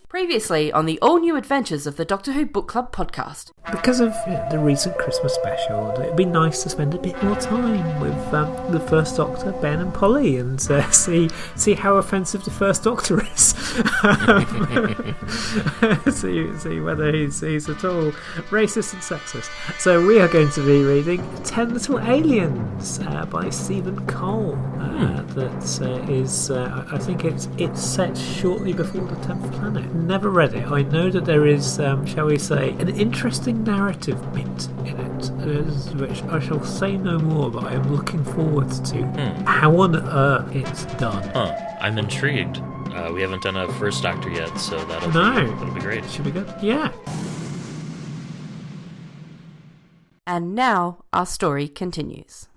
Previously on the all-new adventures of the Doctor Who Book Club podcast. Because of the recent Christmas special, it'd be nice to spend a bit more time with the First Doctor, Ben and Polly, and see how offensive the First Doctor is. see whether he's at all racist and sexist. So we are going to be reading 10 Little Aliens by Stephen Cole. That is, I think it's set shortly before the 10th planet. Never read it. I know that there is, shall we say, an interesting narrative bit in it, which I shall say no more, but I am looking forward to how on earth it's done. I'm intrigued. We haven't done a First Doctor yet, so that'll be great. Should be good. Yeah. And now our story continues.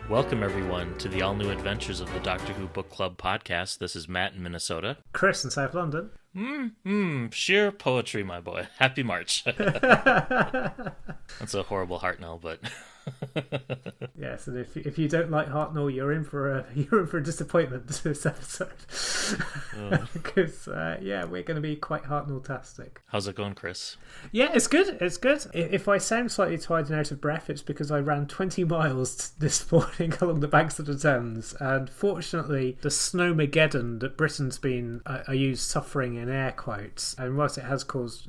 Welcome, everyone, to the all-new adventures of the Doctor Who Book Club podcast. This is Matt in Minnesota. Chris in South London. Sheer poetry, my boy. Happy March. That's a horrible Hartnell, but... Yes, and if you don't like Hartnell, you're in for a disappointment this episode. Because we're going to be quite Hartnell-tastic. How's it going, Chris? Yeah, it's good. It's good. If I sound slightly tired and out of breath, it's because I ran 20 miles this morning along the banks of the Thames, and fortunately, the snowmageddon that Britain's been, I use suffering in air quotes, and whilst it has caused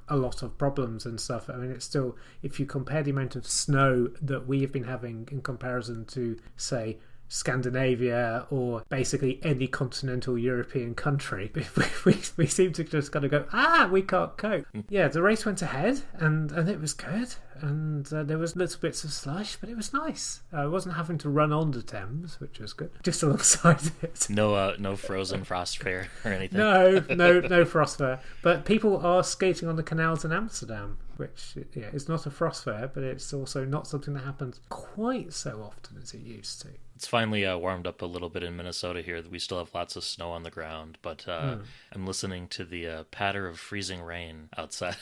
a lot of problems and stuff, I mean, it's still, if you compare the amount of snow that we have been having in comparison to, say, Scandinavia or basically any continental European country, we seem to just kind of go, we can't cope. Yeah, the race went ahead and it was good, and there was little bits of slush, but it was nice. I wasn't having to run on the Thames, which was good, just alongside it. No frozen frost fair or anything. No frost fair, but people are skating on the canals in Amsterdam, which is not a frost fair, but it's also not something that happens quite so often as it used to. It's finally warmed up a little bit in Minnesota here. We still have lots of snow on the ground, but I'm listening to the patter of freezing rain outside.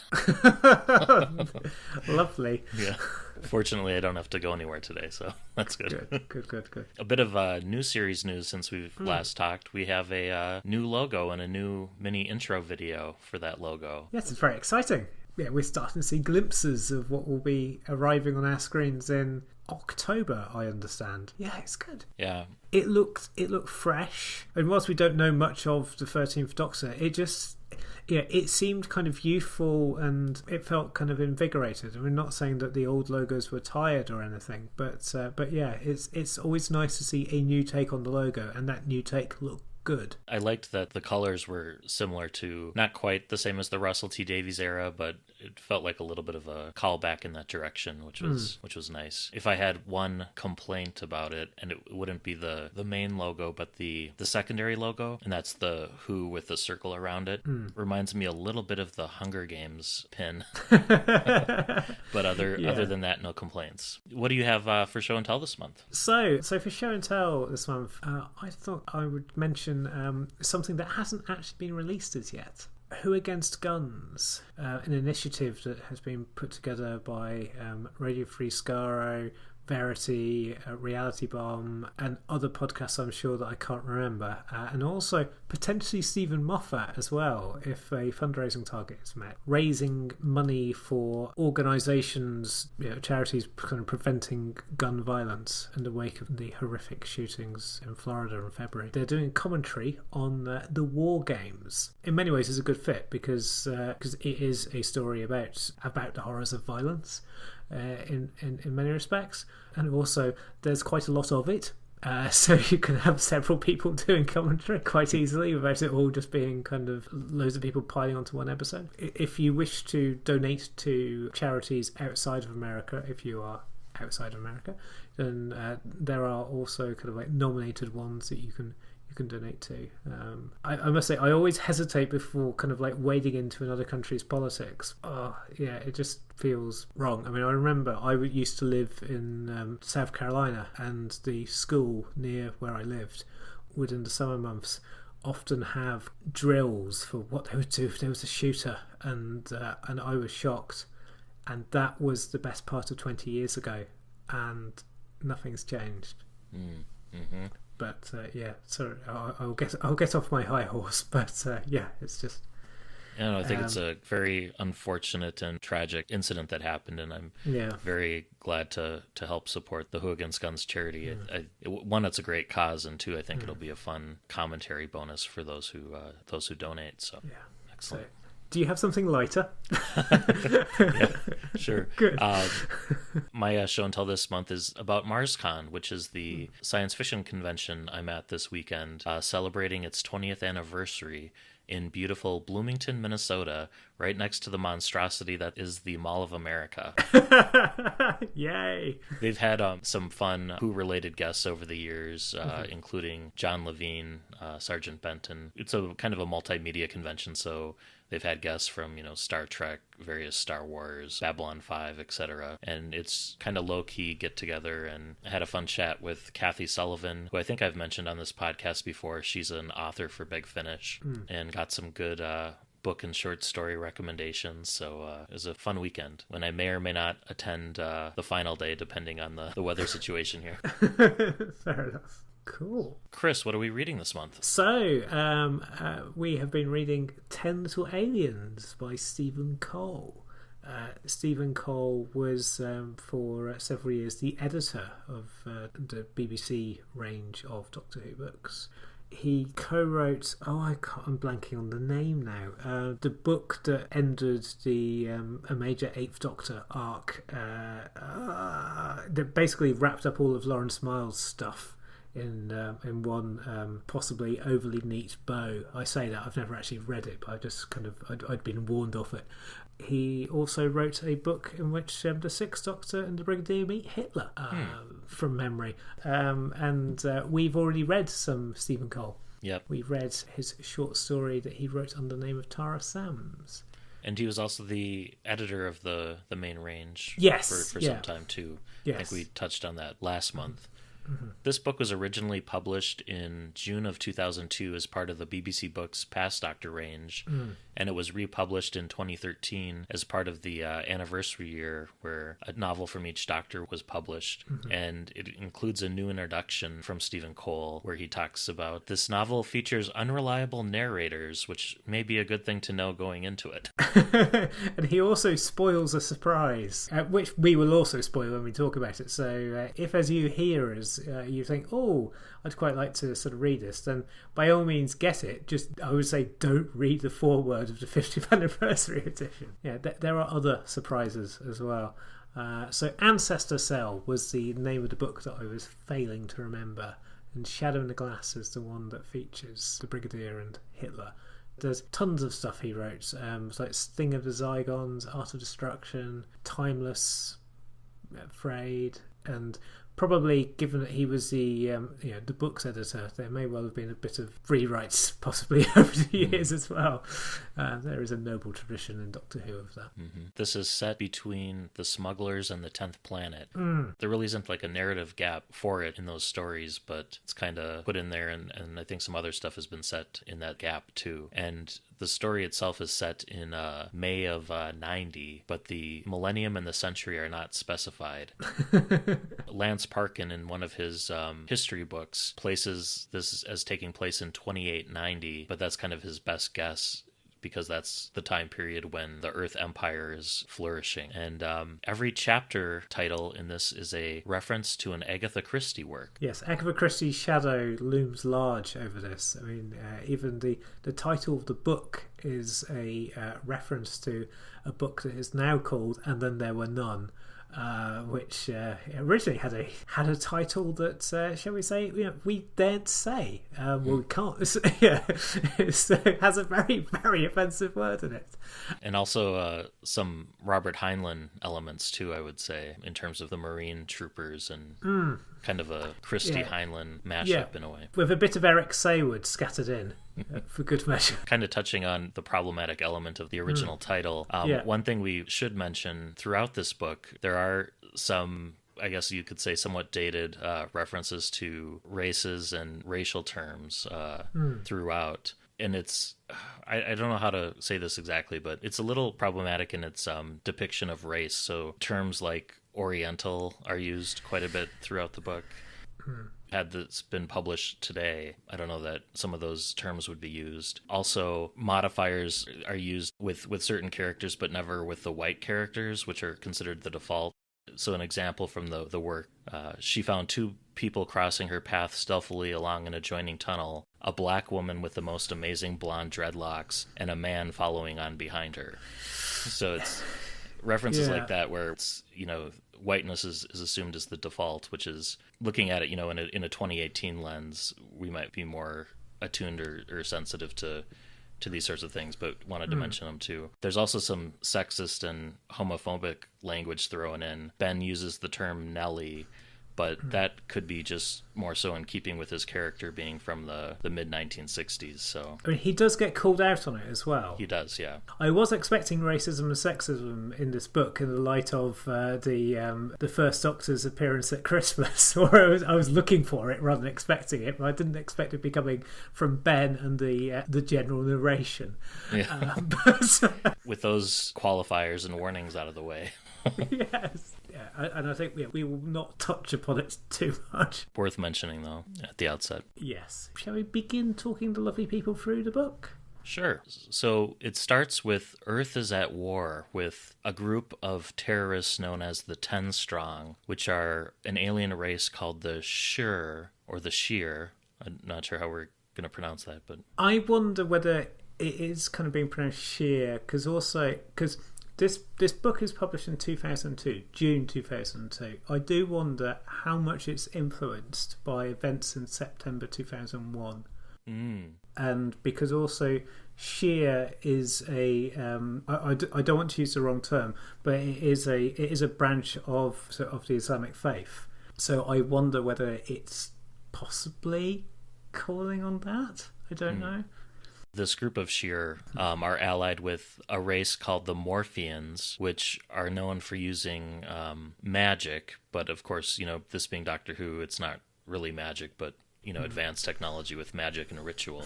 Lovely. Yeah. Fortunately, I don't have to go anywhere today, so that's good. Good. A bit of new series news since we've last talked. We have a new logo and a new mini intro video for that logo. Yes, it's very exciting. Yeah, we're starting to see glimpses of what will be arriving on our screens in October, I understand. Yeah, it's good. Yeah. It looked fresh. And whilst we don't know much of the 13th Doctor, it seemed kind of youthful and it felt kind of invigorated. I mean, not saying that the old logos were tired or anything, but yeah, it's always nice to see a new take on the logo, and that new take looked good. I liked that the colors were similar to, not quite the same as the Russell T Davies era, but it felt like a little bit of a callback in that direction, which was nice. If I had one complaint about it, and it wouldn't be the main logo, but the secondary logo, and that's the Who with the circle around it, reminds me a little bit of the Hunger Games pin. But other than that, no complaints. What do you have for show and tell this month? So for show and tell this month, I thought I would mention something that hasn't actually been released as yet. Who Against Guns, an initiative that has been put together by Radio Free Skaro, Verity, Reality Bomb, and other podcasts I'm sure that I can't remember. And also potentially Stephen Moffat as well, if a fundraising target is met. Raising money for organisations, charities kind of preventing gun violence in the wake of the horrific shootings in Florida in February. They're doing commentary on the war games. In many ways, it's a good fit because it is a story about the horrors of violence. In many respects, and also there's quite a lot of it, so you can have several people doing commentary quite easily without it all just being kind of loads of people piling onto one episode. If you wish to donate to charities outside of America, if you are outside of America, then there are also kind of like nominated ones that you can donate to. I must say, I always hesitate before kind of like wading into another country's politics. It just feels wrong. I mean, I remember I used to live in South Carolina, and the school near where I lived would, in the summer months, often have drills for what they would do if there was a shooter, and I was shocked. And that was the best part of 20 years ago, and nothing's changed. Mm-hmm. But sorry, I'll get off my high horse. But it's just. I think it's a very unfortunate and tragic incident that happened, and I'm very glad to help support the Who Against Guns charity. One, it's a great cause, and two, I think it'll be a fun commentary bonus for those who donate. So excellent. So, do you have something lighter? Yeah, sure. Good. My show and tell this month is about MarsCon, which is the science fiction convention I'm at this weekend, celebrating its 20th anniversary in beautiful Bloomington, Minnesota, right next to the monstrosity that is the Mall of America. Yay! They've had some fun Who-related guests over the years, including John Levine, Sergeant Benton. It's a kind of a multimedia convention, so they've had guests from, Star Trek, various Star Wars, Babylon 5, etc. And it's kind of low-key get-together, and I had a fun chat with Kathy Sullivan, who I think I've mentioned on this podcast before. She's an author for Big Finish, and got some good book and short story recommendations. So it was a fun weekend, when I may or may not attend the final day, depending on the weather situation here. Fair enough. Cool. Chris, what are we reading this month? So, we have been reading 10 Little Aliens by Stephen Cole. Stephen Cole was, for several years, the editor of the BBC range of Doctor Who books. He co-wrote, I'm blanking on the name now, the book that ended the a major Eighth Doctor arc, that basically wrapped up all of Lawrence Miles' stuff in one possibly overly neat bow. I say that, I've never actually read it, but I just I'd been warned of it. He also wrote a book in which the Sixth Doctor and the Brigadier meet Hitler, from memory. And we've already read some Stephen Cole. Yep. We read his short story that he wrote under the name of Tara Sams. And he was also the editor of the main range for some time too. Yes. I think we touched on that last month. This book was originally published in June of 2002 as part of the BBC Books Past Doctor range, and it was republished in 2013 as part of the anniversary year, where a novel from each Doctor was published. And it includes a new introduction from Stephen Cole, where he talks about this novel features unreliable narrators, which may be a good thing to know going into it. And he also spoils a surprise, which we will also spoil when we talk about it. So if, as you hear us, you think, I'd quite like to sort of read this, then by all means get it. Just, I would say, don't read the foreword of the 50th anniversary edition. Yeah, there are other surprises as well. So Ancestor Cell was the name of the book that I was failing to remember, and Shadow in the Glass is the one that features the Brigadier and Hitler. There's tons of stuff he wrote. It's like Sting of the Zygons, Art of Destruction, Timeless, Frayed, and probably, given that he was the books editor, there may well have been a bit of rewrites possibly over the years as well. There is a noble tradition in Doctor Who of that. This is set between the Smugglers and the 10th Planet. There really isn't like a narrative gap for it in those stories, but it's kind of put in there, and I think some other stuff has been set in that gap too. And The story itself is set in May of 90, but the millennium and the century are not specified. Lance Parkin, in one of his history books, places this as taking place in 2890, but that's kind of his best guess, because that's the time period when the Earth Empire is flourishing. And every chapter title in this is a reference to an Agatha Christie work. Yes, Agatha Christie's shadow looms large over this. I mean, even the title of the book is a reference to a book that is now called And Then There Were None, which originally had a title that, shall we say, we daren't say. Well, we can't. It has a very, very offensive word in it. And also some Robert Heinlein elements too, I would say, in terms of the Marine troopers and kind of a Christie Heinlein mashup in a way. With a bit of Eric Saywood scattered in. For good measure. Kind of touching on the problematic element of the original title. One thing we should mention throughout this book, there are some, I guess you could say, somewhat dated references to races and racial terms throughout. And it's, I don't know how to say this exactly, but it's a little problematic in its depiction of race. So terms like Oriental are used quite a bit throughout the book. Had this been published today, I don't know that some of those terms would be used. Also, modifiers are used with certain characters, but never with the white characters, which are considered the default. So an example from the work, she found two people crossing her path stealthily along an adjoining tunnel, a black woman with the most amazing blonde dreadlocks, and a man following on behind her. So it's references like that where it's, whiteness is assumed as the default, which is, looking at it, in a 2018 lens, we might be more attuned or sensitive to these sorts of things, but wanted to mention them too. There's also some sexist and homophobic language thrown in. Ben uses the term Nelly, but that could be just more so in keeping with his character being from the mid-1960s. So I mean, he does get called out on it as well. He does, yeah. I was expecting racism and sexism in this book in the light of the First Doctor's appearance at Christmas, or I was looking for it rather than expecting it, but I didn't expect it to be coming from Ben and the general narration. Yeah. With those qualifiers and warnings out of the way. Yes. Yeah, and I think we will not touch upon it too much. Worth mentioning, though, at the outset. Yes. Shall we begin talking to lovely people through the book? Sure. So it starts with Earth is at war with a group of terrorists known as the Ten Strong, which are an alien race called the Sheer, or the Sheer. I'm not sure how we're going to pronounce that, but I wonder whether it is kind of being pronounced Sheer, because this book is published in 2002, June 2002. I do wonder how much it's influenced by events in September 2001. And because also Shia is a I don't want to use the wrong term, but it is a branch of the Islamic faith. So I wonder whether it's possibly calling on that. I don't know. This group of Sheer are allied with a race called the Morphians, which are known for using magic. But of course, this being Doctor Who, it's not really magic, but, advanced technology with magic and ritual.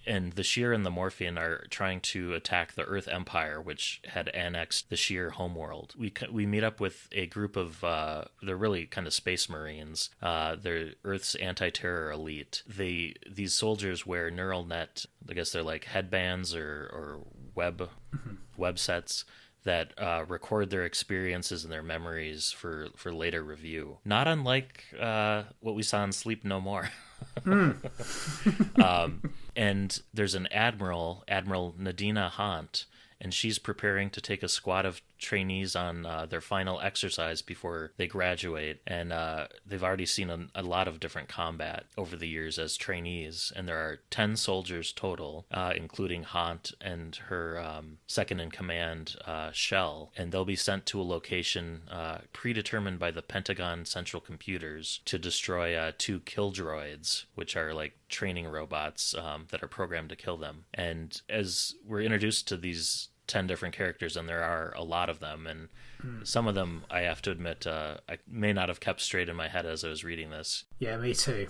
And the Sheer and the Morphian are trying to attack the Earth Empire, which had annexed the Sheer homeworld. We meet up with a group of, they're really kind of space marines. They're Earth's anti-terror elite. These soldiers wear neural net, I guess they're like headbands or web sets that record their experiences and their memories for later review. Not unlike what we saw in Sleep No More. And there's an Admiral Nadina Hant, and she's preparing to take a squad of trainees on their final exercise before they graduate. And they've already seen a lot of different combat over the years as trainees, and there are 10 soldiers total, including Hant and her second-in-command, Shell. And they'll be sent to a location predetermined by the Pentagon Central Computers to destroy 2 kill droids, which are like training robots that are programmed to kill them. And as we're introduced to these 10 different characters, and there are a lot of them, and some of them, I have to admit, I may not have kept straight in my head as I was reading this. Yeah, me too.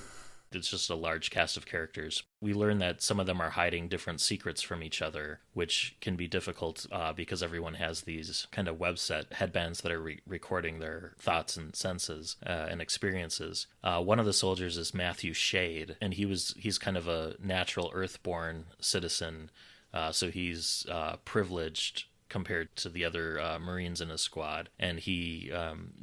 it's just a large cast of characters. We learn that some of them are hiding different secrets from each other, which can be difficult because everyone has these kind of web-set headbands that are recording their thoughts and senses and experiences. One of the soldiers is Matthew Shade, and he's kind of a natural Earth-born citizen, so he's privileged compared to the other Marines in his squad, and he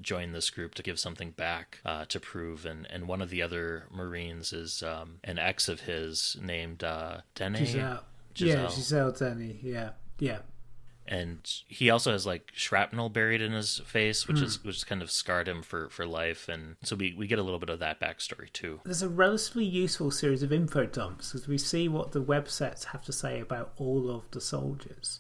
joined this group to give something back to prove, and one of the other Marines is an ex of his named Denny. Giselle. Yeah, Giselle Denny, yeah. And he also has like shrapnel buried in his face, which kind of scarred him for life, and so we get a little bit of that backstory too. There's a relatively useful series of info dumps as we see what the web sets have to say about all of the soldiers.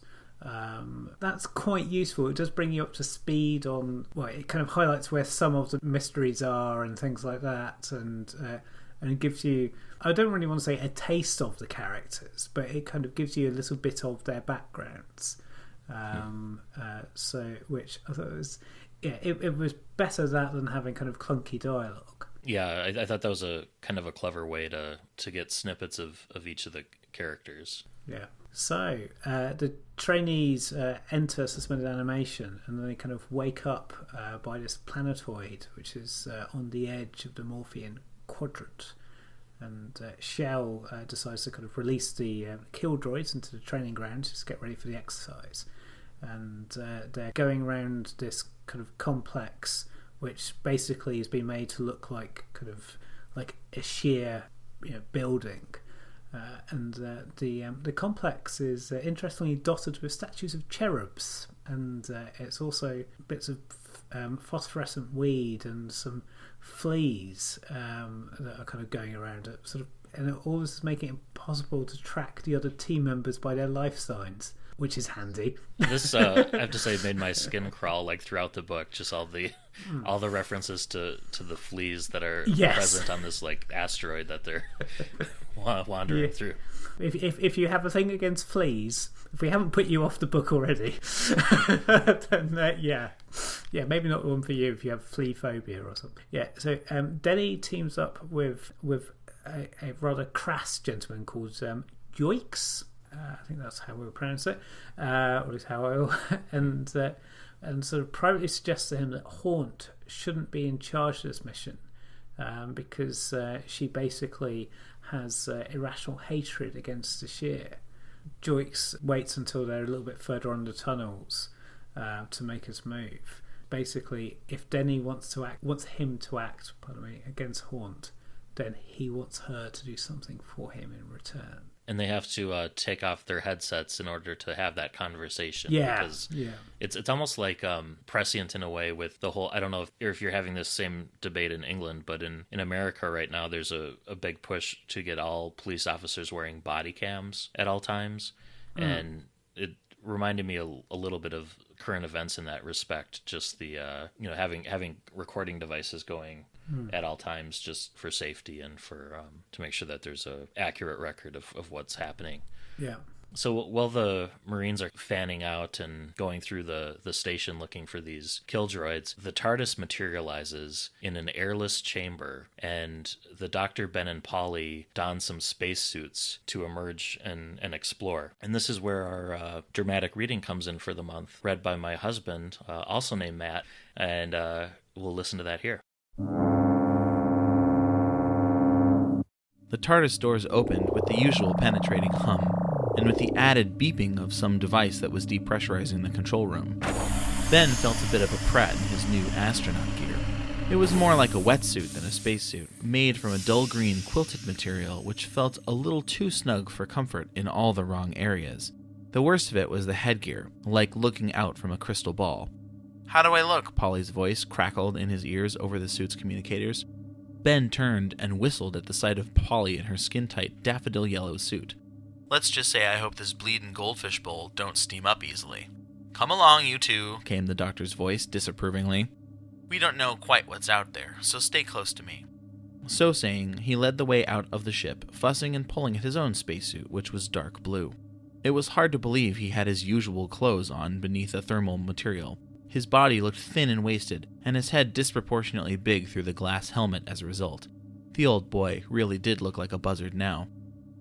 That's quite useful. It does bring you up to speed on, well, it kind of highlights where some of the mysteries are and things like that, and it gives you, I don't really want to say a taste of the characters, but it kind of gives you a little bit of their backgrounds. So, which I thought was, it was better that than having kind of clunky dialogue. Yeah, I thought that was a kind of a clever way to get snippets of each of the characters. Yeah. So the trainees enter suspended animation, and then they kind of wake up by this planetoid, which is on the edge of the Morphean quadrant. And Shell decides to kind of release the kill droids into the training ground just to get ready for the exercise. And they're going around this kind of complex, which basically has been made to look like kind of like a sheer building. And the complex is interestingly dotted with statues of cherubs, and it's also bits of phosphorescent weed and some fleas that are kind of going around it, sort of, and all this is making it impossible to track the other team members by their life signs, which is handy. This I have to say made my skin crawl like throughout the book, just all the references to the fleas that are present on this like asteroid that they're wandering through. If you have a thing against fleas, if we haven't put you off the book already, then maybe not one for you if you have flea phobia or something. Yeah, so Denny teams up with a rather crass gentleman called Joix. I think that's how we'll pronounce it, or at least how I will, and sort of privately suggests to him that Haunt shouldn't be in charge of this mission because she basically has irrational hatred against Ashir. Joix waits until they're a little bit further on the tunnels to make his move. Basically, if Denny wants him to act against Haunt, then he wants her to do something for him in return. And they have to take off their headsets in order to have that conversation. Yeah, because it's almost like prescient in a way with the whole. I don't know if you're having this same debate in England, but in America right now, there's a big push to get all police officers wearing body cams at all times, and it reminded me a little bit of current events in that respect. Just the having recording devices going at all times just for safety and for to make sure that there's a accurate record of what's happening. Yeah. So while the Marines are fanning out and going through the station looking for these kill droids, the TARDIS materializes in an airless chamber, and the Dr. Ben and Polly don some spacesuits to emerge and explore. And this is where our dramatic reading comes in for the month, read by my husband, also named Matt, and we'll listen to that here. The TARDIS doors opened with the usual penetrating hum, and with the added beeping of some device that was depressurizing the control room. Ben felt a bit of a prat in his new astronaut gear. It was more like a wetsuit than a spacesuit, made from a dull green quilted material which felt a little too snug for comfort in all the wrong areas. The worst of it was the headgear, like looking out from a crystal ball. "How do I look?" Polly's voice crackled in his ears over the suit's communicators. Ben turned and whistled at the sight of Polly in her skin-tight daffodil yellow suit. "Let's just say I hope this bleedin' goldfish bowl don't steam up easily." "Come along, you two," came the doctor's voice disapprovingly. "We don't know quite what's out there, so stay close to me." So saying, he led the way out of the ship, fussing and pulling at his own spacesuit, which was dark blue. It was hard to believe he had his usual clothes on beneath a thermal material. His body looked thin and wasted, and his head disproportionately big through the glass helmet as a result. The old boy really did look like a buzzard now.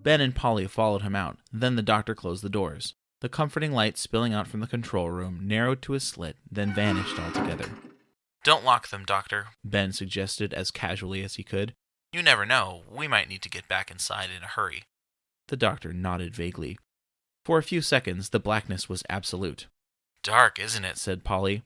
Ben and Polly followed him out. Then the doctor closed the doors. The comforting light spilling out from the control room narrowed to a slit, then vanished altogether. "Don't lock them, Doctor," Ben suggested as casually as he could. "You never know. We might need to get back inside in a hurry." The doctor nodded vaguely. For a few seconds, the blackness was absolute. "Dark, isn't it?" said Polly.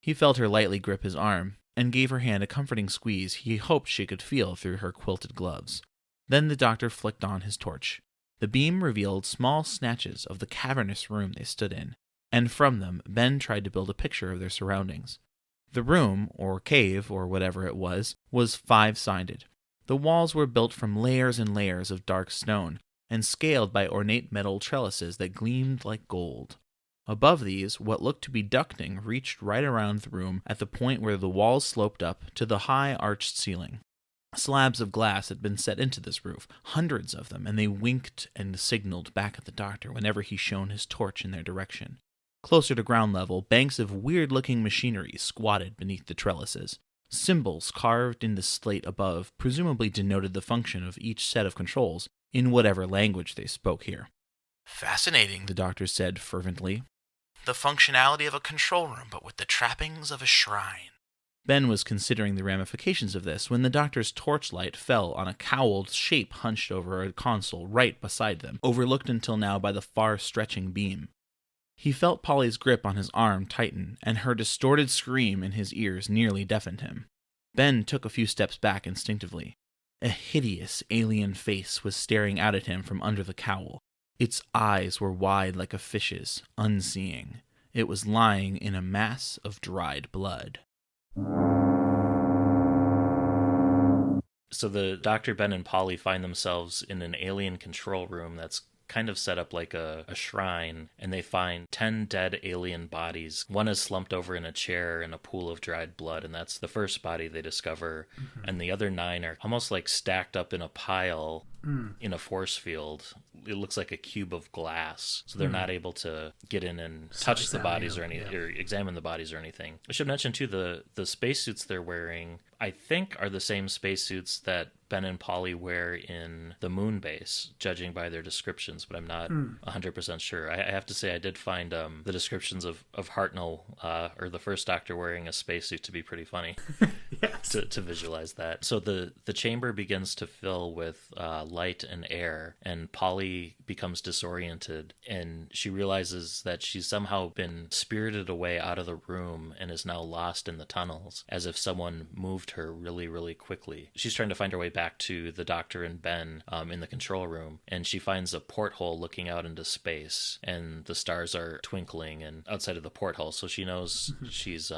He felt her lightly grip his arm, and gave her hand a comforting squeeze he hoped she could feel through her quilted gloves. Then the doctor flicked on his torch. The beam revealed small snatches of the cavernous room they stood in, and from them Ben tried to build a picture of their surroundings. The room, or cave, or whatever it was 5-sided. The walls were built from layers and layers of dark stone, and scaled by ornate metal trellises that gleamed like gold. Above these, what looked to be ducting reached right around the room at the point where the walls sloped up to the high arched ceiling. Slabs of glass had been set into this roof, hundreds of them, and they winked and signaled back at the doctor whenever he shone his torch in their direction. Closer to ground level, banks of weird-looking machinery squatted beneath the trellises. Symbols carved in the slate above presumably denoted the function of each set of controls, in whatever language they spoke here. "Fascinating," the doctor said fervently. "The functionality of a control room, but with the trappings of a shrine." Ben was considering the ramifications of this when the doctor's torchlight fell on a cowled shape hunched over a console right beside them, overlooked until now by the far-stretching beam. He felt Polly's grip on his arm tighten, and her distorted scream in his ears nearly deafened him. Ben took a few steps back instinctively. A hideous alien face was staring out at him from under the cowl. Its eyes were wide like a fish's, unseeing. It was lying in a mass of dried blood. So the Dr. Ben and Polly find themselves in an alien control room that's kind of set up like a shrine, and they find 10 dead alien bodies. One is slumped over in a chair in a pool of dried blood, and that's the first body they discover. And the other 9 are almost like stacked up in a pile in a force field. It looks like a cube of glass, so they're not able to get in and touch the bodies or examine the bodies or anything. I should mention too, the spacesuits they're wearing, I think, are the same spacesuits that Ben and Polly wear in the moon base, judging by their descriptions, but I'm not 100% sure. I have to say I did find the descriptions of Hartnell, or the first Doctor, wearing a spacesuit to be pretty funny. Yes. to visualize that. So the chamber begins to fill with light and air, and Polly becomes disoriented, and she realizes that she's somehow been spirited away out of the room and is now lost in the tunnels, as if someone moved her really, really quickly. She's trying to find her way back to the Doctor and Ben in the control room, and she finds a porthole looking out into space, and the stars are twinkling and outside of the porthole, so she knows she's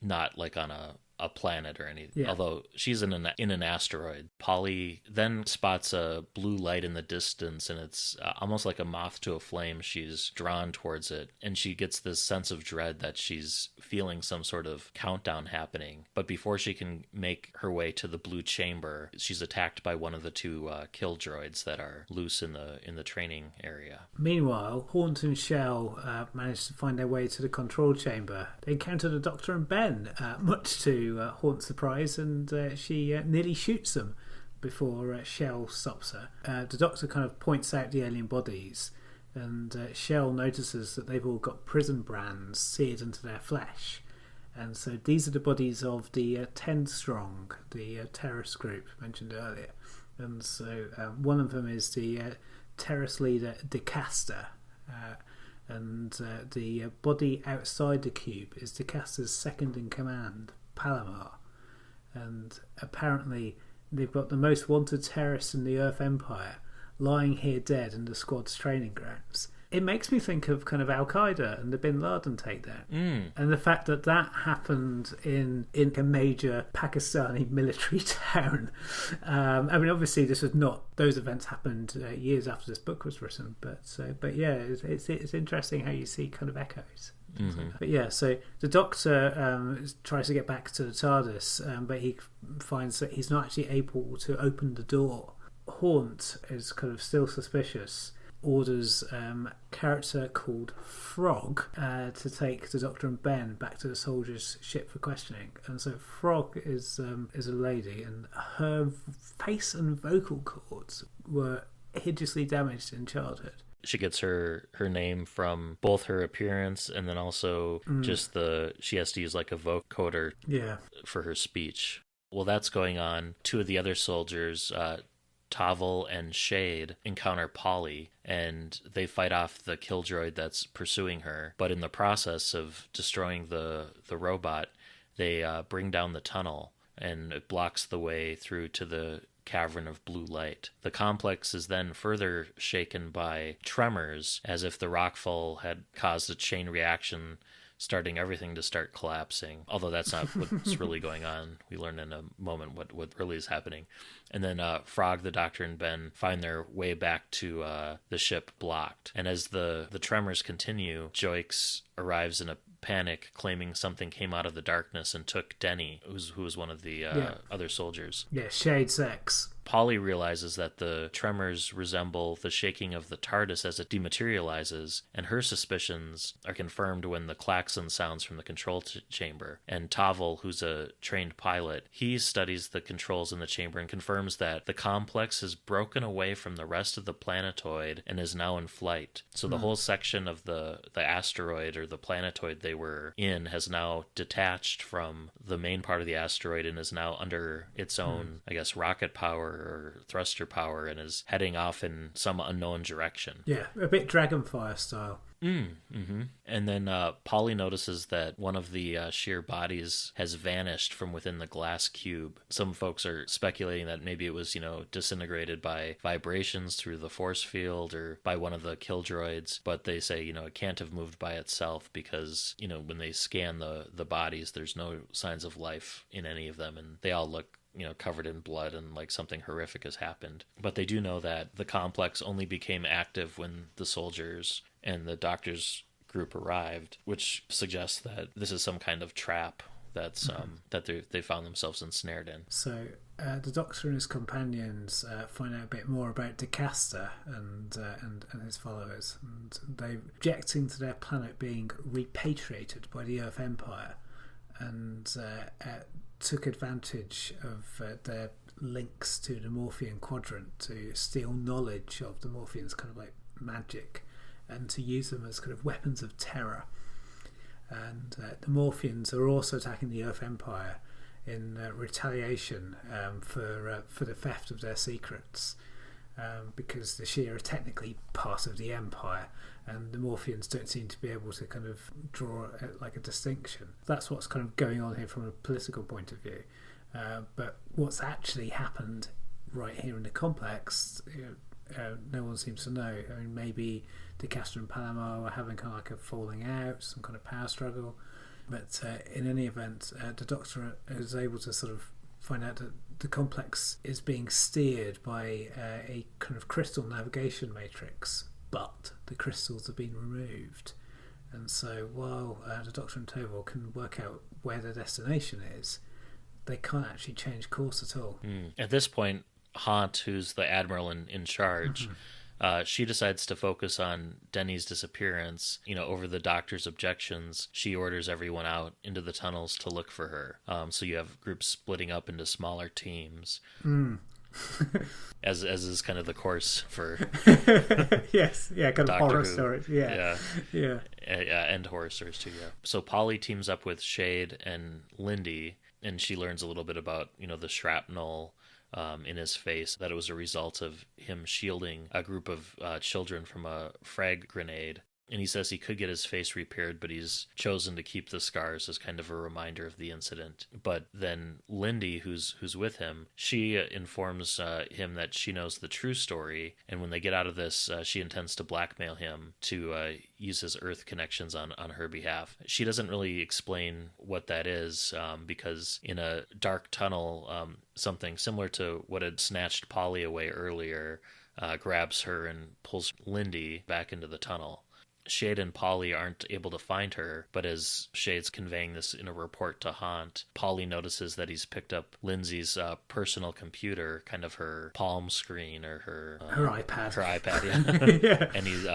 not like on a planet or anything, although she's in an asteroid. Polly then spots a blue light in the distance, and it's almost like a moth to a flame. She's drawn towards it, and she gets this sense of dread that she's feeling some sort of countdown happening. But before she can make her way to the blue chamber, she's attacked by one of the 2 kill droids that are loose in the training area. Meanwhile, Haunt and Shell managed to find their way to the control chamber. They encounter the Doctor and Ben, much to Haunt's surprise, and she nearly shoots them before Shell stops her. The Doctor kind of points out the alien bodies, and Shell notices that they've all got prison brands seared into their flesh. And so these are the bodies of the 10 strong, the terrorist group mentioned earlier. And so one of them is the terrorist leader DeCaster, and the body outside the cube is DeCaster's second in command, Palomar. And apparently they've got the most wanted terrorists in the Earth Empire lying here dead in the squad's training grounds. It makes me think of kind of Al-Qaeda and the Bin Laden takedown. And the fact that happened in a major Pakistani military town. I mean, obviously those events happened years after this book was written, but yeah, it's interesting how you see kind of echoes. But yeah, so the Doctor tries to get back to the TARDIS, but he finds that he's not actually able to open the door. Haunt is kind of still suspicious, orders character called Frog to take the Doctor and Ben back to the soldiers' ship for questioning. And so Frog is a lady, and her face and vocal cords were hideously damaged in childhood. She gets her name from both her appearance and then also just she has to use like a vocoder for her speech. While that's going on, two of the other soldiers, Tavel and Shade, encounter Polly, and they fight off the killjoid that's pursuing her. But in the process of destroying the robot, they bring down the tunnel, and it blocks the way through to the cavern of blue light. The complex is then further shaken by tremors, as if the rockfall had caused a chain reaction, starting everything to start collapsing. Although that's not what's really going on. We learn in a moment what really is happening. And then Frog, the Doctor, and Ben find their way back to the ship blocked. And as the tremors continue, Joix arrives in a panic, claiming something came out of the darkness and took Denny, who was one of the other soldiers. Yeah, Shade's ex. Polly realizes that the tremors resemble the shaking of the TARDIS as it dematerializes, and her suspicions are confirmed when the klaxon sounds from the control chamber. And Tavel, who's a trained pilot, he studies the controls in the chamber and confirms that the complex is broken away from the rest of the planetoid and is now in flight. So the whole section of the asteroid or the planetoid they were in has now detached from the main part of the asteroid and is now under its own, I guess, rocket power or thruster power, and is heading off in some unknown direction. Yeah, a bit Dragonfire style. And then Polly notices that one of the sheer bodies has vanished from within the glass cube. Some folks are speculating that maybe it was, disintegrated by vibrations through the force field or by one of the killdroids, but they say, it can't have moved by itself because, when they scan the bodies, there's no signs of life in any of them, and they all look covered in blood and like something horrific has happened. But they do know that the complex only became active when the soldiers and the Doctor's group arrived, which suggests that this is some kind of trap that's that they found themselves ensnared in. So the Doctor and his companions find out a bit more about DeCaster and his followers, and they objecting to their planet being repatriated by the Earth Empire, and took advantage of their links to the Morphean Quadrant to steal knowledge of the Morpheans' kind of like magic, and to use them as kind of weapons of terror. And the Morpheans are also attacking the Earth Empire in retaliation for the theft of their secrets, because the Shia are technically part of the Empire, and the Morpheans don't seem to be able to kind of draw like a distinction. That's what's kind of going on here from a political point of view. But what's actually happened right here in the complex, no one seems to know. I mean, maybe DeCaster and Palomar were having kind of like a falling out, some kind of power struggle. But in any event, the Doctor is able to sort of find out that the complex is being steered by a kind of crystal navigation matrix, but the crystals have been removed. And so while the Doctor and Tavel can work out where their destination is, they can't actually change course at all. At this point, Haunt, who's the admiral in charge, she decides to focus on Denny's disappearance. Over the Doctor's objections, she orders everyone out into the tunnels to look for her. So you have groups splitting up into smaller teams. As is kind of the course for yes, yeah, kind of horror Who. stories, yeah, and horror stories too. Yeah. So Polly teams up with Shade and Lindy, and she learns a little bit about the shrapnel in his face, that it was a result of him shielding a group of children from a frag grenade. And he says he could get his face repaired, but he's chosen to keep the scars as kind of a reminder of the incident. But then Lindy, who's with him, she informs him that she knows the true story, and when they get out of this, she intends to blackmail him to use his Earth connections on her behalf. She doesn't really explain what that is, because in a dark tunnel, something similar to what had snatched Polly away earlier grabs her and pulls Lindy back into the tunnel. Shade and Polly aren't able to find her, but as Shade's conveying this in a report to Haunt, Polly notices that he's picked up Lindsay's personal computer, kind of her palm screen or her iPad. Her iPad, yeah. Yeah. And he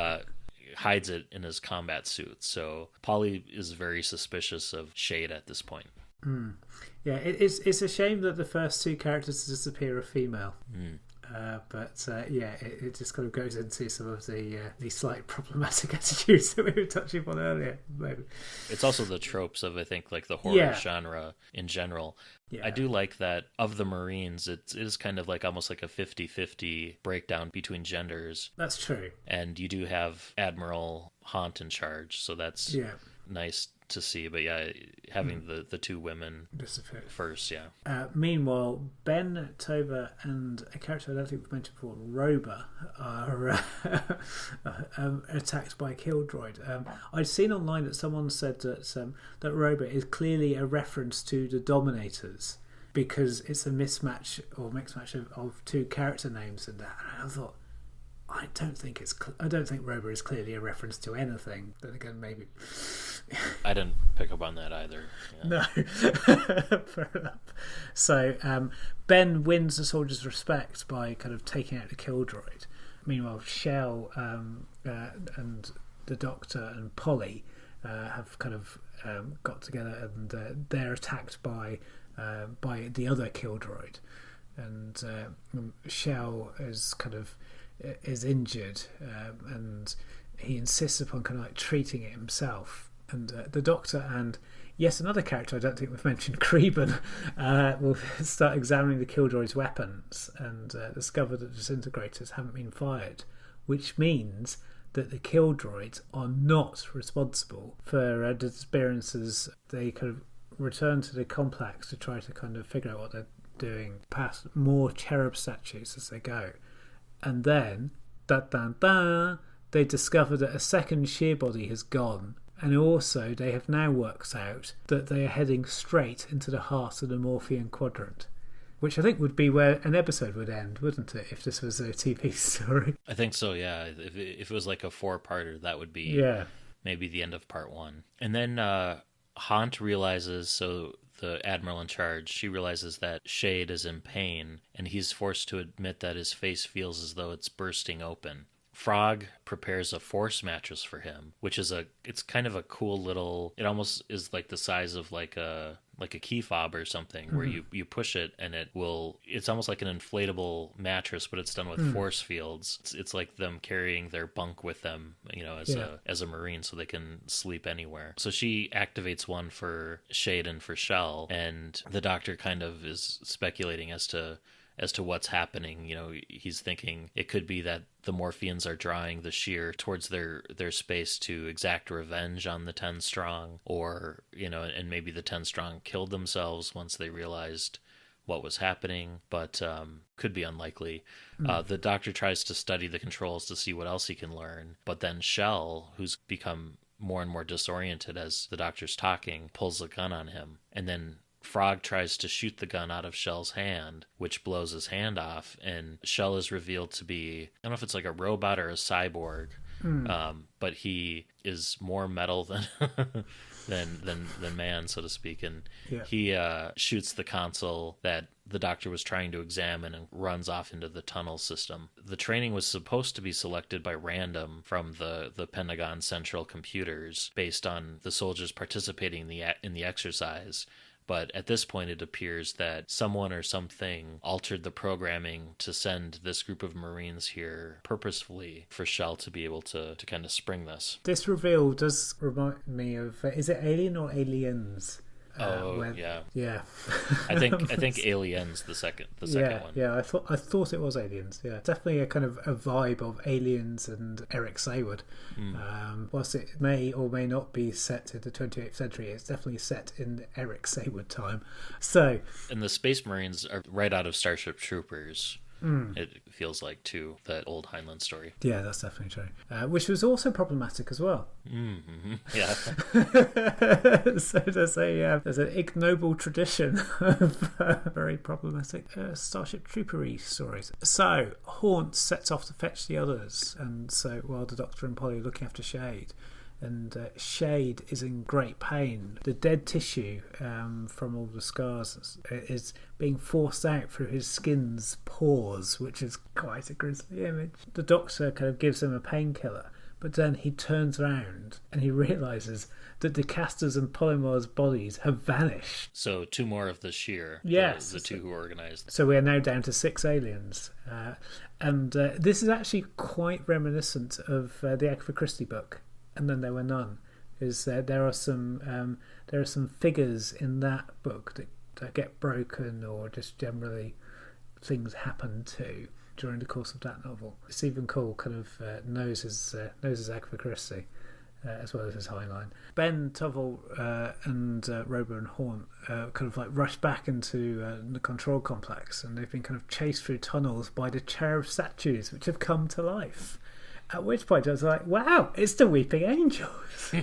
hides it in his combat suit. So Polly is very suspicious of Shade at this point. Yeah, it's a shame that the first two characters to disappear are female. But it just kind of goes into some of the slightly problematic attitudes that we were touching upon earlier. Maybe. It's also the tropes of, I think, like the horror genre in general. Yeah. I do like that of the Marines, it is kind of like almost like a 50-50 breakdown between genders. That's true. And you do have Admiral Haunt in charge, so that's nice to see. But yeah, having the two women disappear first, yeah. Meanwhile, Ben, Toba, and a character I don't think we've mentioned before, Roba, are attacked by a Kildroid. I'd seen online that someone said that Roba is clearly a reference to the Dominators because it's a mismatch or mixed match of two character names and that. And I thought, I don't think Roba is clearly a reference to anything. Then again, maybe. I didn't pick up on that either. Yeah. No, fair enough. So Ben wins the soldiers' respect by kind of taking out the Kildroid. Meanwhile, Shell and the Doctor and Polly have kind of got together, and they're attacked by the other Kildroid, and Shell is injured, and he insists upon kind of like treating it himself. And the Doctor and yes, another character I don't think we've mentioned, Creban, will start examining the Kildroid's weapons and discover that disintegrators haven't been fired, which means that the Kildroids are not responsible for the disappearances. They kind of return to the complex to try to kind of figure out what they're doing, past more cherub statues as they go. And then, they discover that a second shear body has gone. And also, they have now worked out that they are heading straight into the heart of the Morphean Quadrant, which I think would be where an episode would end, wouldn't it, if this was a TV story? I think so, yeah. If it was like a 4-parter, that would be maybe the end of part 1. And then Haunt realizes, so the admiral in charge, she realizes that Shade is in pain, and he's forced to admit that his face feels as though it's bursting open. Frog prepares a force mattress for him, which is it's kind of a cool little, it almost is like the size of like a key fob or something, where you push it and it's almost like an inflatable mattress, but it's done with force fields. It's like them carrying their bunk with them, as a Marine, so they can sleep anywhere. So she activates one for Shade and for Shell, and the Doctor kind of is speculating as to what's happening. He's thinking it could be that the Morpheans are drawing the shear towards their space to exact revenge on the 10 Strong, or, and maybe the 10 Strong killed themselves once they realized what was happening, but could be unlikely. The Doctor tries to study the controls to see what else he can learn, but then Shell, who's become more and more disoriented as the Doctor's talking, pulls a gun on him, and then Frog tries to shoot the gun out of Shell's hand, which blows his hand off, and Shell is revealed to be, I don't know if it's like a robot or a cyborg, but he is more metal than man, so to speak, and he shoots the console that the Doctor was trying to examine and runs off into the tunnel system. The training was supposed to be selected by random from the Pentagon Central computers based on the soldiers participating in the exercise. But at this point, it appears that someone or something altered the programming to send this group of Marines here purposefully for Shell to be able to kind of spring this. This reveal does remind me of, is it Alien or Aliens? Yeah. I think Aliens the second one. Yeah, I thought it was Aliens. Yeah, definitely a kind of a vibe of Aliens and Eric Sayward. Whilst it may or may not be set in the 28th century, it's definitely set in Eric Sayward time. So, and the Space Marines are right out of Starship Troopers. It feels like, to that old Heinlein story. Yeah, that's definitely true. Which was also problematic as well. Yeah. So there's an ignoble tradition of very problematic Starship Troopery stories. So Haunt sets off to fetch the others, and so while the Doctor and Polly are looking after Shade. And Shade is in great pain. The dead tissue from all the scars is being forced out through his skin's pores, which is quite a grisly image. The Doctor kind of gives him a painkiller, but then he turns around and he realises that De Caster's and Polymore's bodies have vanished. So 2 more of the Sheer, yes, the 2 who organized. So we are now down to 6 aliens. And this is actually quite reminiscent of the Agatha Christie book, And Then There Were None. Is there are some figures in that book that get broken, or just generally things happen to during the course of that novel. Stephen Cole kind of knows his Agatha Christie as well as his Heinlein. Ben, Tuvell and Robo and Haunt kind of like rush back into the control complex, and they've been kind of chased through tunnels by the cherub statues which have come to life. At which point I was like, wow, it's the Weeping Angels.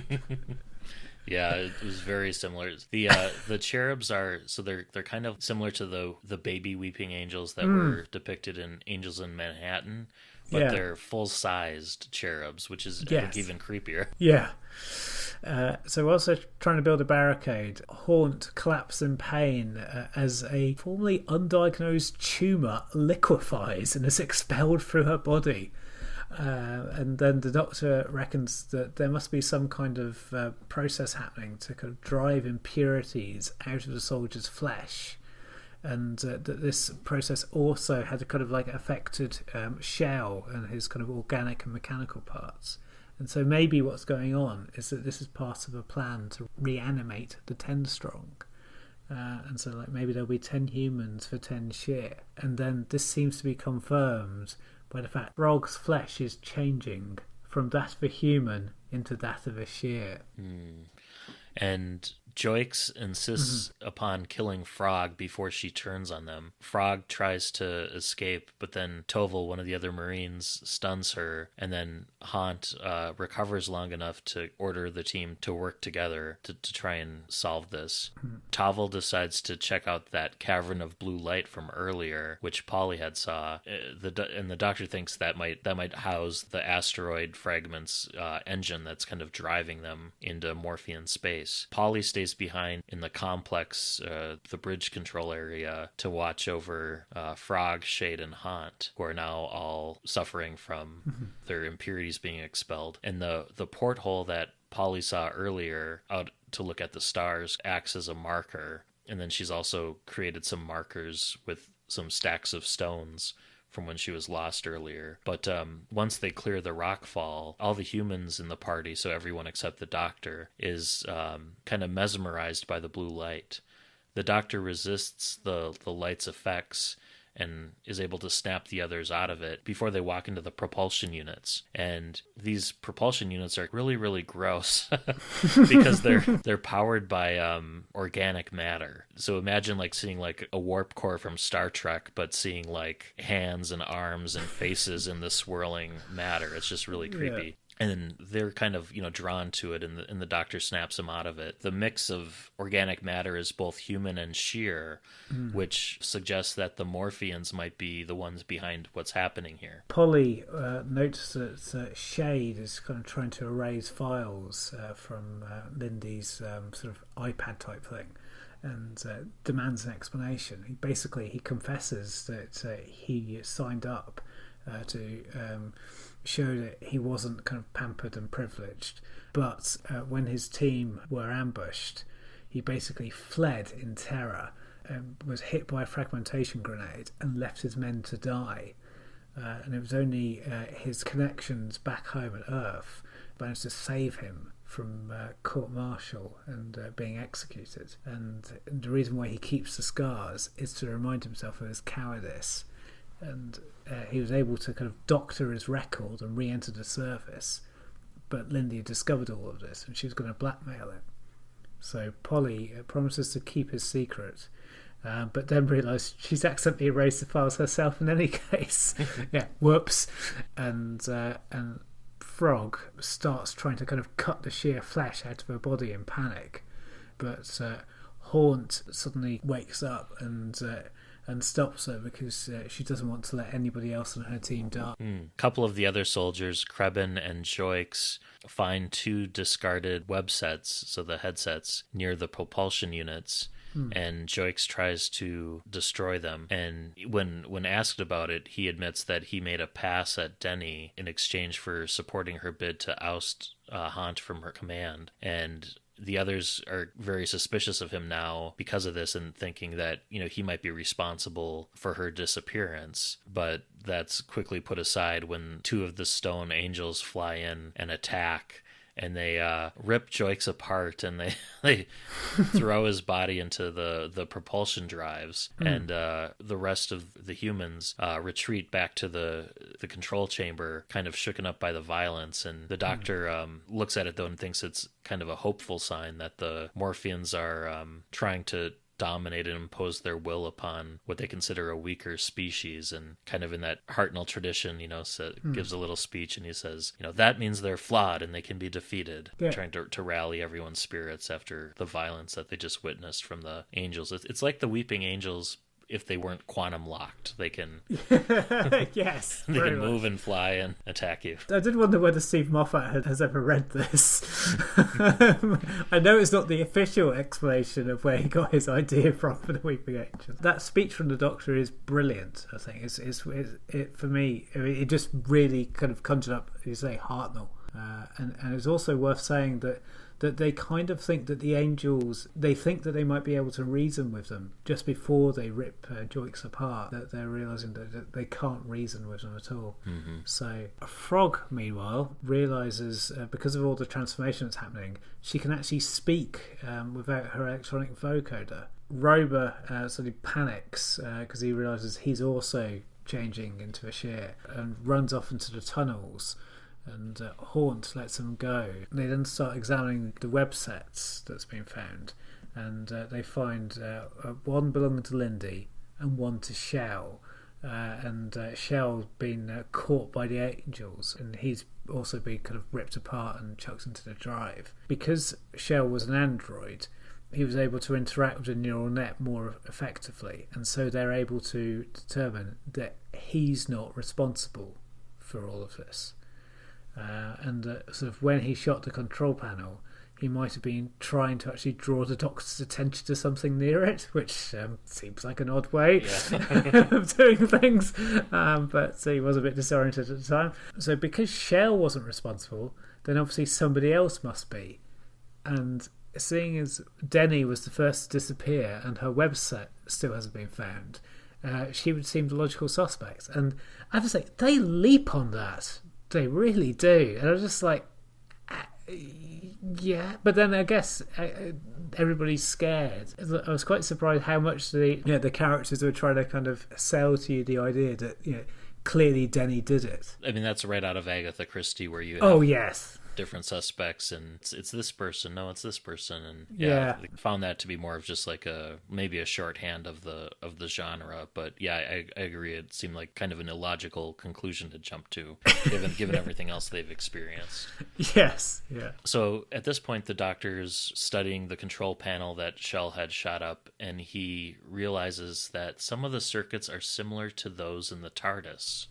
Yeah, it was very similar. The cherubs are, so they're kind of similar to the baby weeping angels that were depicted in Angels in Manhattan, but they're full-sized cherubs, which is I think even creepier. Yeah. So we're also trying to build a barricade. Haunt collapses in pain as a formerly undiagnosed tumour liquefies and is expelled through her body. And then the Doctor reckons that there must be some kind of process happening to kind of drive impurities out of the soldier's flesh, and that this process also had a kind of like affected Shell and his kind of organic and mechanical parts. And so maybe what's going on is that this is part of a plan to reanimate the 10 strong. And so like maybe there'll be 10 humans for 10 Sheer. And then this seems to be confirmed by the fact Frog's flesh is changing from that of a human into that of a Sheer. And Joix insists upon killing Frog before she turns on them. Frog tries to escape, but then Tovil, one of the other Marines, stuns her, and then Haunt recovers long enough to order the team to work together to try and solve this. Tovil decides to check out that cavern of blue light from earlier, which Polly had saw, and the Doctor thinks that might house the asteroid fragments engine that's kind of driving them into Morphean space. Polly stays behind in the complex, the bridge control area, to watch over Frog, Shade, and Haunt, who are now all suffering from their impurities being expelled. And the porthole that Polly saw earlier out to look at the stars acts as a marker. And then she's also created some markers with some stacks of stones from when she was lost earlier. But once they clear the rock fall, all the humans in the party, so everyone except the Doctor, is kind of mesmerized by the blue light. The Doctor resists the light's effects and is able to snap the others out of it before they walk into the propulsion units. And these propulsion units are really, really gross because they're powered by organic matter. So imagine like seeing like a warp core from Star Trek, but seeing like hands and arms and faces in the swirling matter. It's just really creepy. Yeah. And they're kind of, drawn to it, and the Doctor snaps them out of it. The mix of organic matter is both human and sheer, which suggests that the Morpheans might be the ones behind what's happening here. Polly notices that Shade is kind of trying to erase files from Lindy's sort of iPad type thing, and demands an explanation. He confesses that he signed up to show that he wasn't kind of pampered and privileged, but when his team were ambushed, he basically fled in terror and was hit by a fragmentation grenade and left his men to die. And it was only his connections back home at Earth managed to save him from court-martial and being executed. And the reason why he keeps the scars is to remind himself of his cowardice. And he was able to kind of doctor his record and re-enter the service. But Lindy had discovered all of this, and she was going to blackmail him. So Polly promises to keep his secret, but then realised she's accidentally erased the files herself in any case. Yeah, whoops. And Frog starts trying to kind of cut the sheer flesh out of her body in panic, but Haunt suddenly wakes up and stops her because she doesn't want to let anybody else on her team die. A couple of the other soldiers, Krebin and Joix, find 2 discarded web sets, so the headsets, near the propulsion units. And Joix tries to destroy them. And when asked about it, he admits that he made a pass at Denny in exchange for supporting her bid to oust Haunt from her command. And the others are very suspicious of him now because of this and thinking that, he might be responsible for her disappearance. But that's quickly put aside when 2 of the stone angels fly in and attack. And they rip Joix apart, and they throw his body into the propulsion drives, and the rest of the humans retreat back to the control chamber, kind of shooken up by the violence. And the doctor looks at it, though, and thinks it's kind of a hopeful sign that the Morphians are trying to dominate and impose their will upon what they consider a weaker species. And kind of in that Hartnell tradition, gives a little speech, and he says, that means they're flawed and they can be defeated, trying to rally everyone's spirits after the violence that they just witnessed from the angels. It's like the Weeping Angels. If they weren't quantum locked, they can yes, they can move and fly and attack you. I did wonder whether Steve Moffat has ever read this. I know it's not the official explanation of where he got his idea from for the Weeping Angels. That speech from the Doctor is brilliant. I think it for me. It just really kind of conjured up, you say, Hartnell, and it's also worth saying that they kind of think that the angels, they think that they might be able to reason with them just before they rip Joix apart, that they're realising that they can't reason with them at all. So Frog, meanwhile, realises, because of all the transformation that's happening, she can actually speak without her electronic vocoder. Rober suddenly panics because he realises he's also changing into a shear and runs off into the tunnels. And Haunt lets them go. They then start examining the web sets that's been found, and they find one belonging to Lindy and one to Shell. Shell's been caught by the angels, and he's also been kind of ripped apart and chucked into the drive. Because Shell was an android, he was able to interact with the neural net more effectively, and so they're able to determine that he's not responsible for all of this. Sort of when he shot the control panel, he might have been trying to actually draw the Doctor's attention to something near it, which seems like an odd way of doing things, but he was a bit disoriented at the time. So because Shell wasn't responsible, then obviously somebody else must be. And seeing as Denny was the first to disappear and her website still hasn't been found, she would seem the logical suspect. And I have to say, they leap on that. They really do. And I was just like, yeah. But then I guess everybody's scared. I was quite surprised how much the characters were trying to kind of sell to you the idea that clearly Denny did it. I mean, that's right out of Agatha Christie, where you have oh yes, different suspects, and it's this person, no, it's this person, and I found that to be more of just like maybe a shorthand of the genre. But I agree, it seemed like kind of an illogical conclusion to jump to, given everything else they've experienced. Yes, yeah. So at this point, the Doctor's studying the control panel that Shell had shot up, and he realizes that some of the circuits are similar to those in the TARDIS.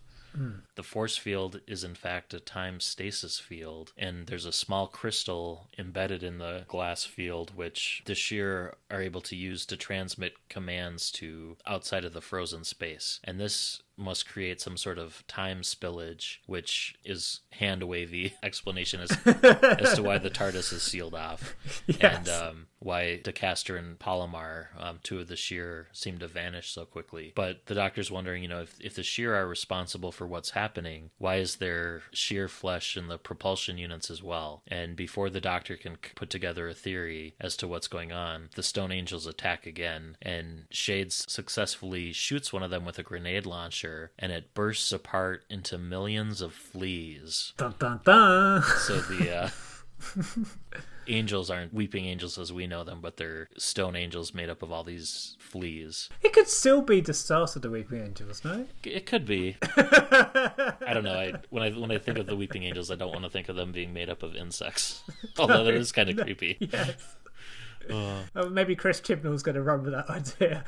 The force field is in fact a time stasis field, and there's a small crystal embedded in the glass field which the Shear are able to use to transmit commands to outside of the frozen space. And this must create some sort of time spillage, which is hand-wavy explanation as to why the TARDIS is sealed off. Yes. And why DeCaster and Palomar, 2 of the Shear, seem to vanish so quickly. But the Doctor's wondering, if the Shear are responsible for what's happening, why is there Shear flesh in the propulsion units as well? And before the Doctor can put together a theory as to what's going on, the Stone Angels attack again, and Shades successfully shoots one of them with a grenade launcher, and it bursts apart into millions of fleas. Dun, dun, dun. So angels aren't weeping angels as we know them, but they're stone angels made up of all these fleas. It could still be the start of the Weeping Angels, no? It could be. I don't know. When I think of the weeping angels, I don't want to think of them being made up of insects. Although that is kind of creepy. Yes. Maybe Chris Chibnall's going to run with that idea.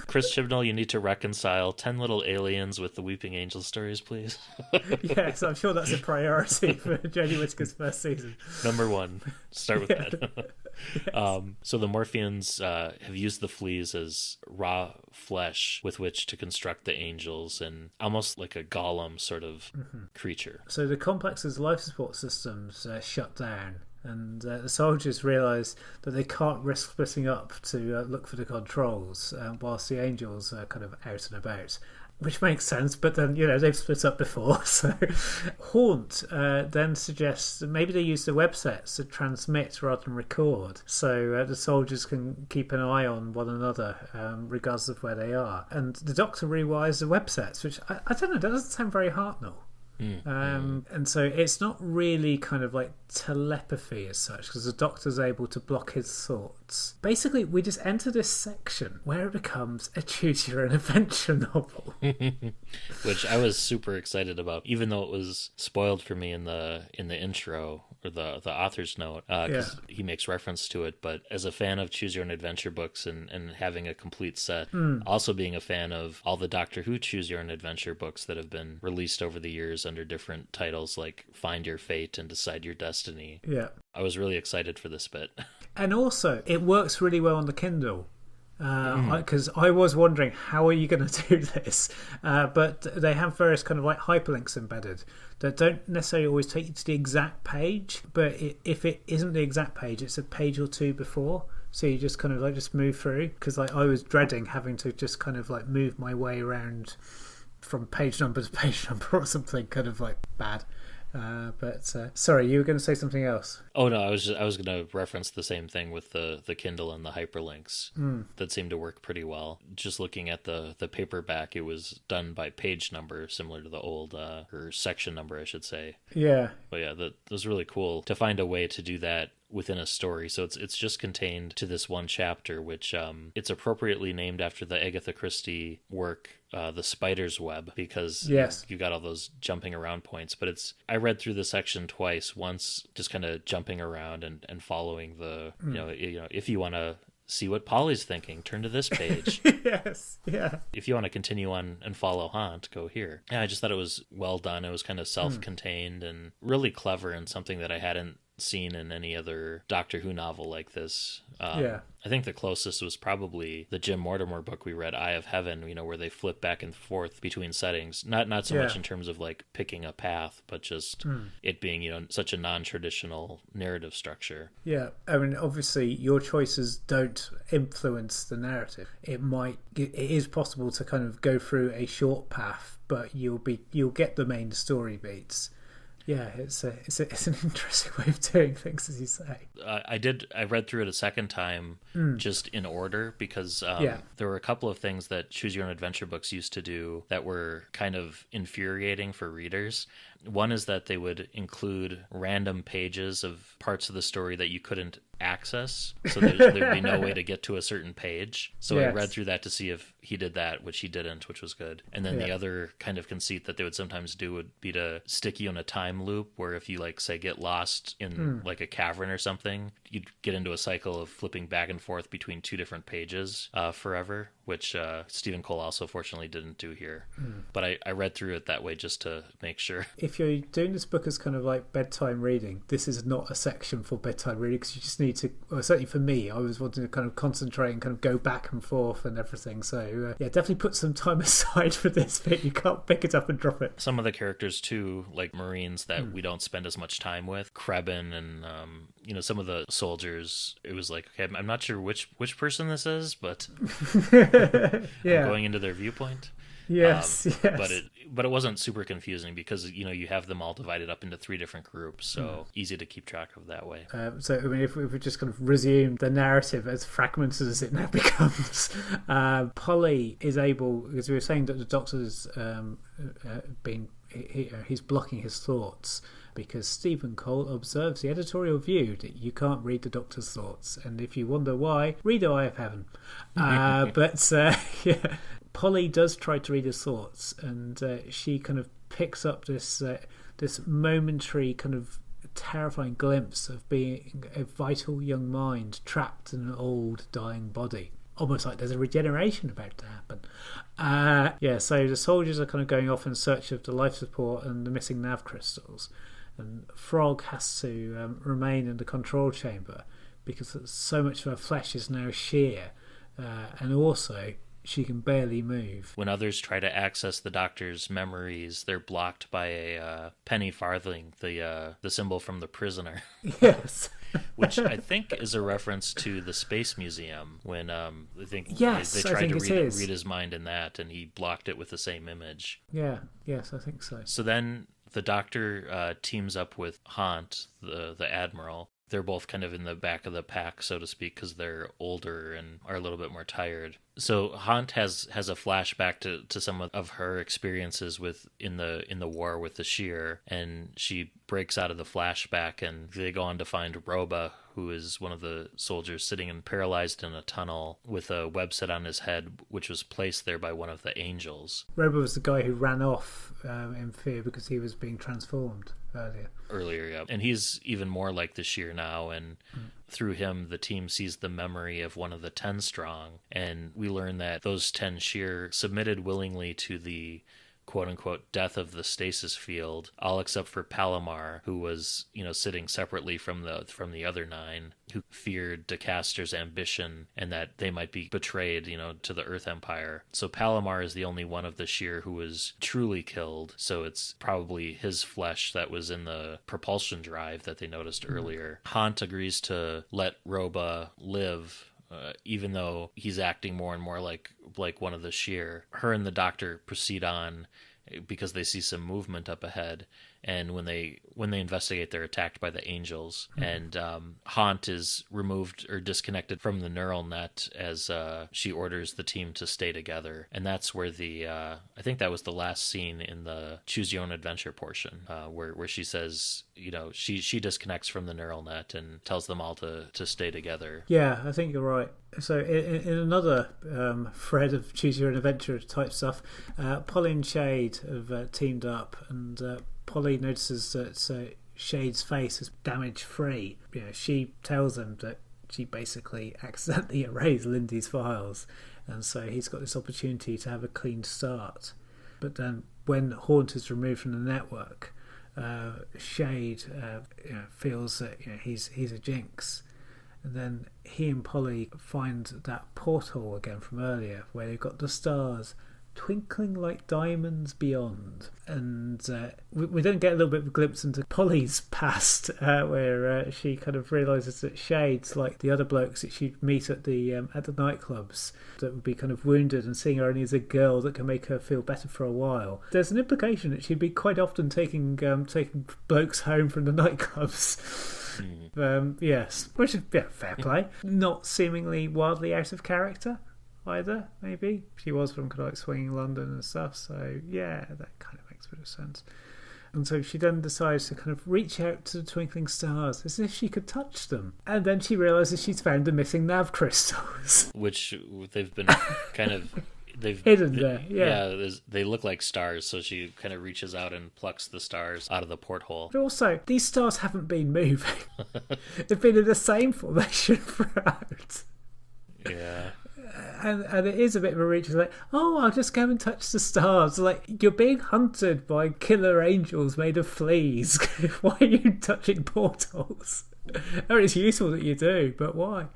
Chris Chibnall, you need to reconcile 10 Little Aliens with the Weeping Angel stories, please. Yes, I'm sure that's a priority for Jodie Whittaker's first season. Number 1. Start with that. Yes. So the Morpheans have used the fleas as raw flesh with which to construct the angels, and almost like a golem sort of creature. So the complex's life support systems shut down. And the soldiers realise that they can't risk splitting up to look for the controls whilst the angels are kind of out and about. Which makes sense, but then, they've split up before. So Haunt then suggests that maybe they use the websets to transmit rather than record. So the soldiers can keep an eye on one another regardless of where they are. And the Doctor rewires the websets, which, I don't know, that doesn't sound very Hartnell. And so it's not really kind of like telepathy as such, because the Doctor's able to block his thoughts. Basically, we just enter this section where it becomes a choose your own adventure novel. Which I was super excited about, even though it was spoiled for me in the intro or the author's note, because he makes reference to it. But as a fan of choose your own adventure books and having a complete set, also being a fan of all the Doctor Who choose your own adventure books that have been released over the years under different titles like Find Your Fate and Decide Your Destiny. Yeah. I was really excited for this bit. And also, it works really well on the Kindle. Because I was wondering, how are you going to do this? But they have various kind of like hyperlinks embedded that don't necessarily always take you to the exact page, but if it isn't the exact page, it's a page or two before. So you just kind of like just move through, because like I was dreading having to just kind of like move my way around from page number to page number or something kind of like bad. But sorry, you were going to say something else. Oh no, I was going to reference the same thing with the Kindle and the hyperlinks that seemed to work pretty well. Just looking at the paperback, it was done by page number, similar to the old or section number, I should say. Yeah. But yeah, that was really cool to find a way to do that within a story. So it's just contained to this one chapter, which it's appropriately named after the Agatha Christie work, The Spider's Web, because you got all those jumping around points. But I read through the section twice, once just kind of jumping around and following the if you want to see what Polly's thinking, turn to this page. Yes, yeah. If you want to continue on and follow Haunt, go here. Yeah, I just thought it was well done. It was kind of self-contained and really clever, and something that I hadn't seen in any other Doctor Who novel like this. I think the closest was probably the Jim Mortimer book we read, Eye of Heaven, where they flip back and forth between settings. Not so much in terms of like picking a path, but just it being, such a non-traditional narrative structure. Yeah, I mean, obviously your choices don't influence the narrative. It is possible to kind of go through a short path, but you'll get the main story beats. Yeah, it's an interesting way of doing things, as you say. I read through it a second time, just in order, because there were a couple of things that Choose Your Own Adventure books used to do that were kind of infuriating for readers. One is that they would include random pages of parts of the story that you couldn't access, so there'd be no way to get to a certain page. So I read through that to see if he did that, which he didn't, which was good. And then the other kind of conceit that they would sometimes do would be to stick you in a time loop, where if you like say get lost in like a cavern or something, you'd get into a cycle of flipping back and forth between two different pages forever, which Stephen Cole also fortunately didn't do here. But I read through it that way just to make sure. If you're doing this book as kind of like bedtime reading, this is not a section for bedtime reading, because you just need to, well, certainly for me, I was wanting to kind of concentrate and kind of go back and forth and everything. So definitely put some time aside for this bit. You can't pick it up and drop it. Some of the characters too, like Marines that we don't spend as much time with, Krebin and some of the soldiers, it was like, okay, I'm not sure which person this is, but I'm going into their viewpoint. Yes. But it wasn't super confusing, because you have them all divided up into 3 different groups, so easy to keep track of that way. So I mean, if we just kind of resume the narrative as fragmented as it now becomes, Polly is able, because we were saying that the Doctor's been he's blocking his thoughts because Stephen Cole observes the editorial view that you can't read the Doctor's thoughts, and if you wonder why, read Eye of Heaven. Yeah, Polly does try to read his thoughts, and she kind of picks up this momentary kind of terrifying glimpse of being a vital young mind trapped in an old dying body. Almost like there's a regeneration about to happen. So the soldiers are kind of going off in search of the life support and the missing nav crystals, and Frog has to remain in the control chamber because so much of her flesh is now sheer, and also she can barely move. When others try to access the Doctor's memories, they're blocked by a penny farthing, the symbol from The Prisoner. Yes. Which I think is a reference to the Space Museum when I think yes, they tried to read his mind in that, and he blocked it with the same image. Yeah, yes, I think so. So then the Doctor teams up with Haunt, the Admiral. They're both kind of in the back of the pack, so to speak, because they're older and are a little bit more tired. So Haunt has a flashback to some of her experiences in the war with the Shear, and she breaks out of the flashback, and they go on to find Roba, who is one of the soldiers sitting and paralyzed in a tunnel with a web set on his head, which was placed there by one of the angels. Roba was the guy who ran off in fear because he was being transformed earlier, yeah. And he's even more like the Shear now, and through him, the team sees the memory of one of the 10 strong, and we learn that those 10 Shear submitted willingly to the quote-unquote death of the stasis field, all except for Palomar, who was, sitting separately from the other 9, who feared DeCaster's ambition and that they might be betrayed, to the Earth Empire. So Palomar is the only one of the Shear who was truly killed, so it's probably his flesh that was in the propulsion drive that they noticed earlier. Haunt agrees to let Roba live, even though he's acting more and more like one of the Shear. Her and the Doctor proceed on because they see some movement up ahead, and when they investigate, they're attacked by the angels. And Haunt is removed or disconnected from the neural net as she orders the team to stay together, and that's where I think that was the last scene in the Choose Your Own Adventure portion, where she says, she disconnects from the neural net and tells them all to stay together. Yeah, I think you're right. So in another thread of Choose Your Own Adventure type stuff, Polly and Shade have teamed up, and Polly notices that Shade's face is damage free. She tells him that she basically accidentally erased Lindy's files, and so he's got this opportunity to have a clean start. But then when Haunt is removed from the network, Shade feels that he's a jinx. And then he and Polly find that portal again from earlier, where they've got the stars twinkling like diamonds beyond. And we then get a little bit of a glimpse into Polly's past, where she kind of realises that Shade's like the other blokes that she'd meet at the nightclubs that would be kind of wounded, and seeing her only as a girl that can make her feel better for a while. There's an implication that she'd be quite often taking blokes home from the nightclubs. Yes, which is fair play. Not seemingly wildly out of character either. Maybe she was from kind of like swinging London and stuff, so yeah, that kind of makes a bit of sense. And so she then decides to kind of reach out to the twinkling stars as if she could touch them, and then she realizes she's found the missing nav crystals, which they've been kind of they've hidden there. Yeah, they look like stars, so she kind of reaches out and plucks the stars out of the porthole. But also, these stars haven't been moving. They've been in the same formation throughout. Yeah. And it is a bit of a reach. It's like, I'll just go and touch the stars. Like, you're being hunted by killer angels made of fleas. Why are you touching portals? It's useful that you do, but why?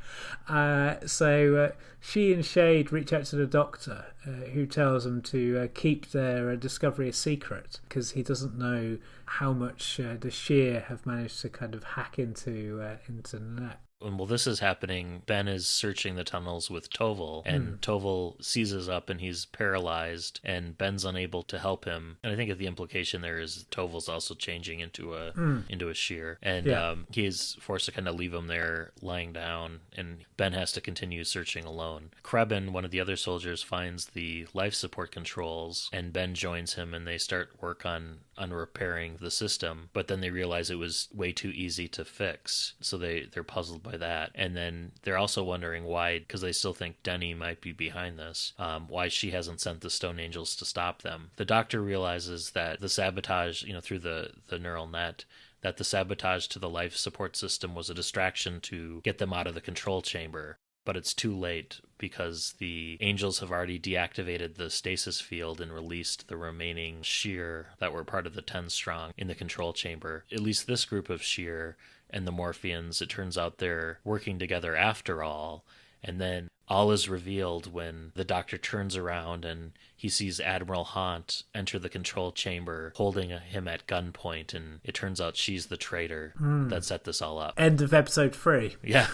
So she and Shade reach out to the Doctor, who tells them to keep their discovery a secret, because he doesn't know how much the Shear have managed to kind of hack into the net. And while this is happening, Ben is searching the tunnels with Toval, and Toval seizes up and he's paralyzed, and Ben's unable to help him. And I think the implication there is Toval's also changing into a Shear, and he is forced to kind of leave him there lying down, and Ben has to continue searching alone. Krebin, one of the other soldiers, finds the life support controls, and Ben joins him, and they start work on on repairing the system, but then they realize it was way too easy to fix. So they're puzzled by that. And then they're also wondering why, because they still think Denny might be behind this, why she hasn't sent the Stone Angels to stop them. The Doctor realizes that the sabotage, through the neural net, that the sabotage to the life support system was a distraction to get them out of the control chamber. But it's too late because the Angels have already deactivated the stasis field and released the remaining Sheer that were part of the 10 strong in the control chamber. At least this group of Sheer and the Morphians, it turns out they're working together after all. And then all is revealed when the Doctor turns around and he sees Admiral Haunt enter the control chamber holding him at gunpoint, and it turns out she's the traitor that set this all up. End of episode 3. Yeah.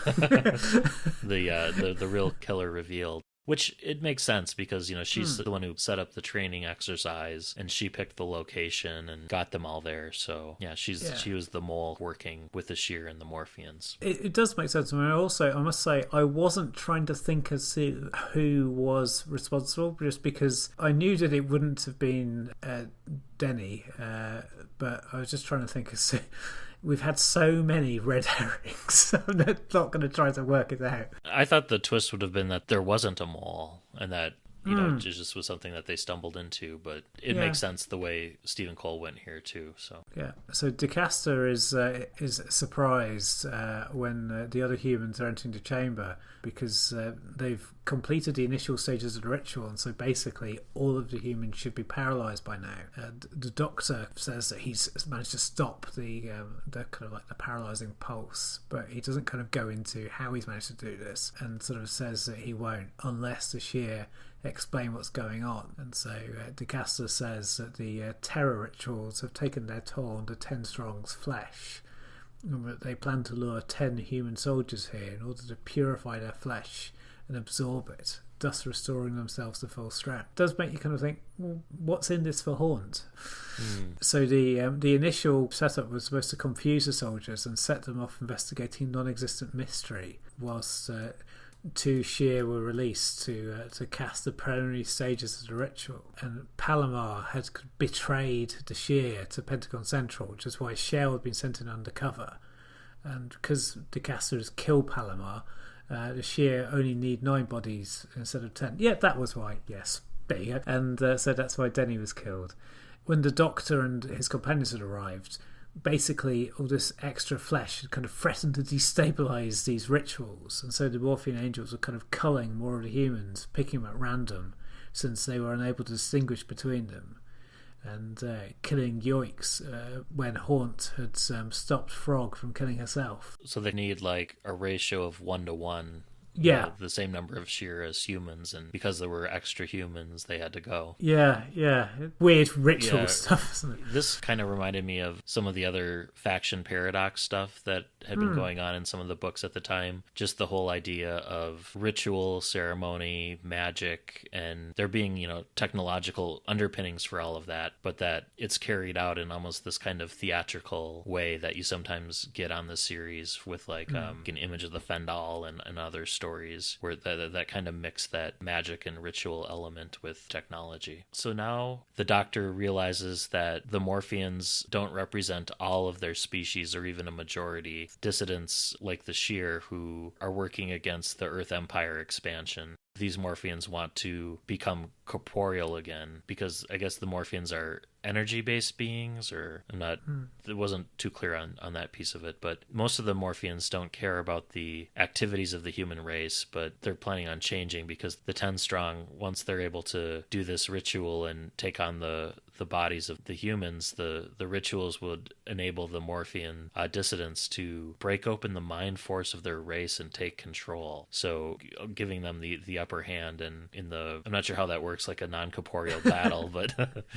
The real killer revealed. Which it makes sense because, she's the one who set up the training exercise and she picked the location and got them all there. So, yeah, she was the mole working with the Sheer and the Morphians. It does make sense. I must say, I wasn't trying to think as to who was responsible, just because I knew that it wouldn't have been Denny, but I was just trying to think as to... We've had so many red herrings. I'm not going to try to work it out. I thought the twist would have been that there wasn't a mole and that, it just was something that they stumbled into. But it makes sense the way Stephen Cole went here, too. So So DeCaster is surprised when the other humans are entering the chamber because they've completed the initial stages of the ritual, and so basically all of the humans should be paralysed by now. The Doctor says that he's managed to stop the kind of like the paralysing pulse, but he doesn't kind of go into how he's managed to do this, and sort of says that he won't unless the Sheer explain what's going on. And so DeCaster says that the terror rituals have taken their toll on the 10 Strong's flesh, and that they plan to lure 10 human soldiers here in order to purify their flesh and absorb it, thus restoring themselves to full strength. It does make you kind of think, well, what's in this for Haunt? So the initial setup was supposed to confuse the soldiers and set them off investigating non-existent mystery, whilst 2 Sheer were released to cast the preliminary stages of the ritual. And Palomar had betrayed the Sheer to Pentagon Central, which is why Shell had been sent in undercover. And because DeCaster has killed Palomar, the Sheer only need 9 bodies instead of 10. Yeah, that was why. Yes, there you go. And so that's why Denny was killed. When the Doctor and his companions had arrived, basically all this extra flesh had kind of threatened to destabilise these rituals, and so the Morphian Angels were kind of culling more of the humans, picking them at random, since they were unable to distinguish between them, and killing Yoiks when Haunt had stopped Frog from killing herself. So they need like a ratio of 1-to-1. Yeah. The same number of Sheer as humans, and because there were extra humans, they had to go. Yeah. Weird ritual stuff, isn't it? This kind of reminded me of some of the other faction paradox stuff that had been going on in some of the books at the time. Just the whole idea of ritual, ceremony, magic, and there being, technological underpinnings for all of that, but that it's carried out in almost this kind of theatrical way that you sometimes get on the series with like an image of the Fendal and other stories where that kind of mix that magic and ritual element with technology. So now the Doctor realizes that the Morphians don't represent all of their species or even a majority. Dissidents like the Sheer who are working against the Earth Empire expansion. These Morphians want to become corporeal again because I guess the Morphians are energy-based beings, or it wasn't too clear on that piece of it, but most of the Morphians don't care about the activities of the human race, but they're planning on changing because the 10 strong, once they're able to do this ritual and take on the bodies of the humans, the rituals would enable the Morphian dissidents to break open the mind force of their race and take control. So giving them the upper hand, and I'm not sure how that works, like a non-corporeal battle, but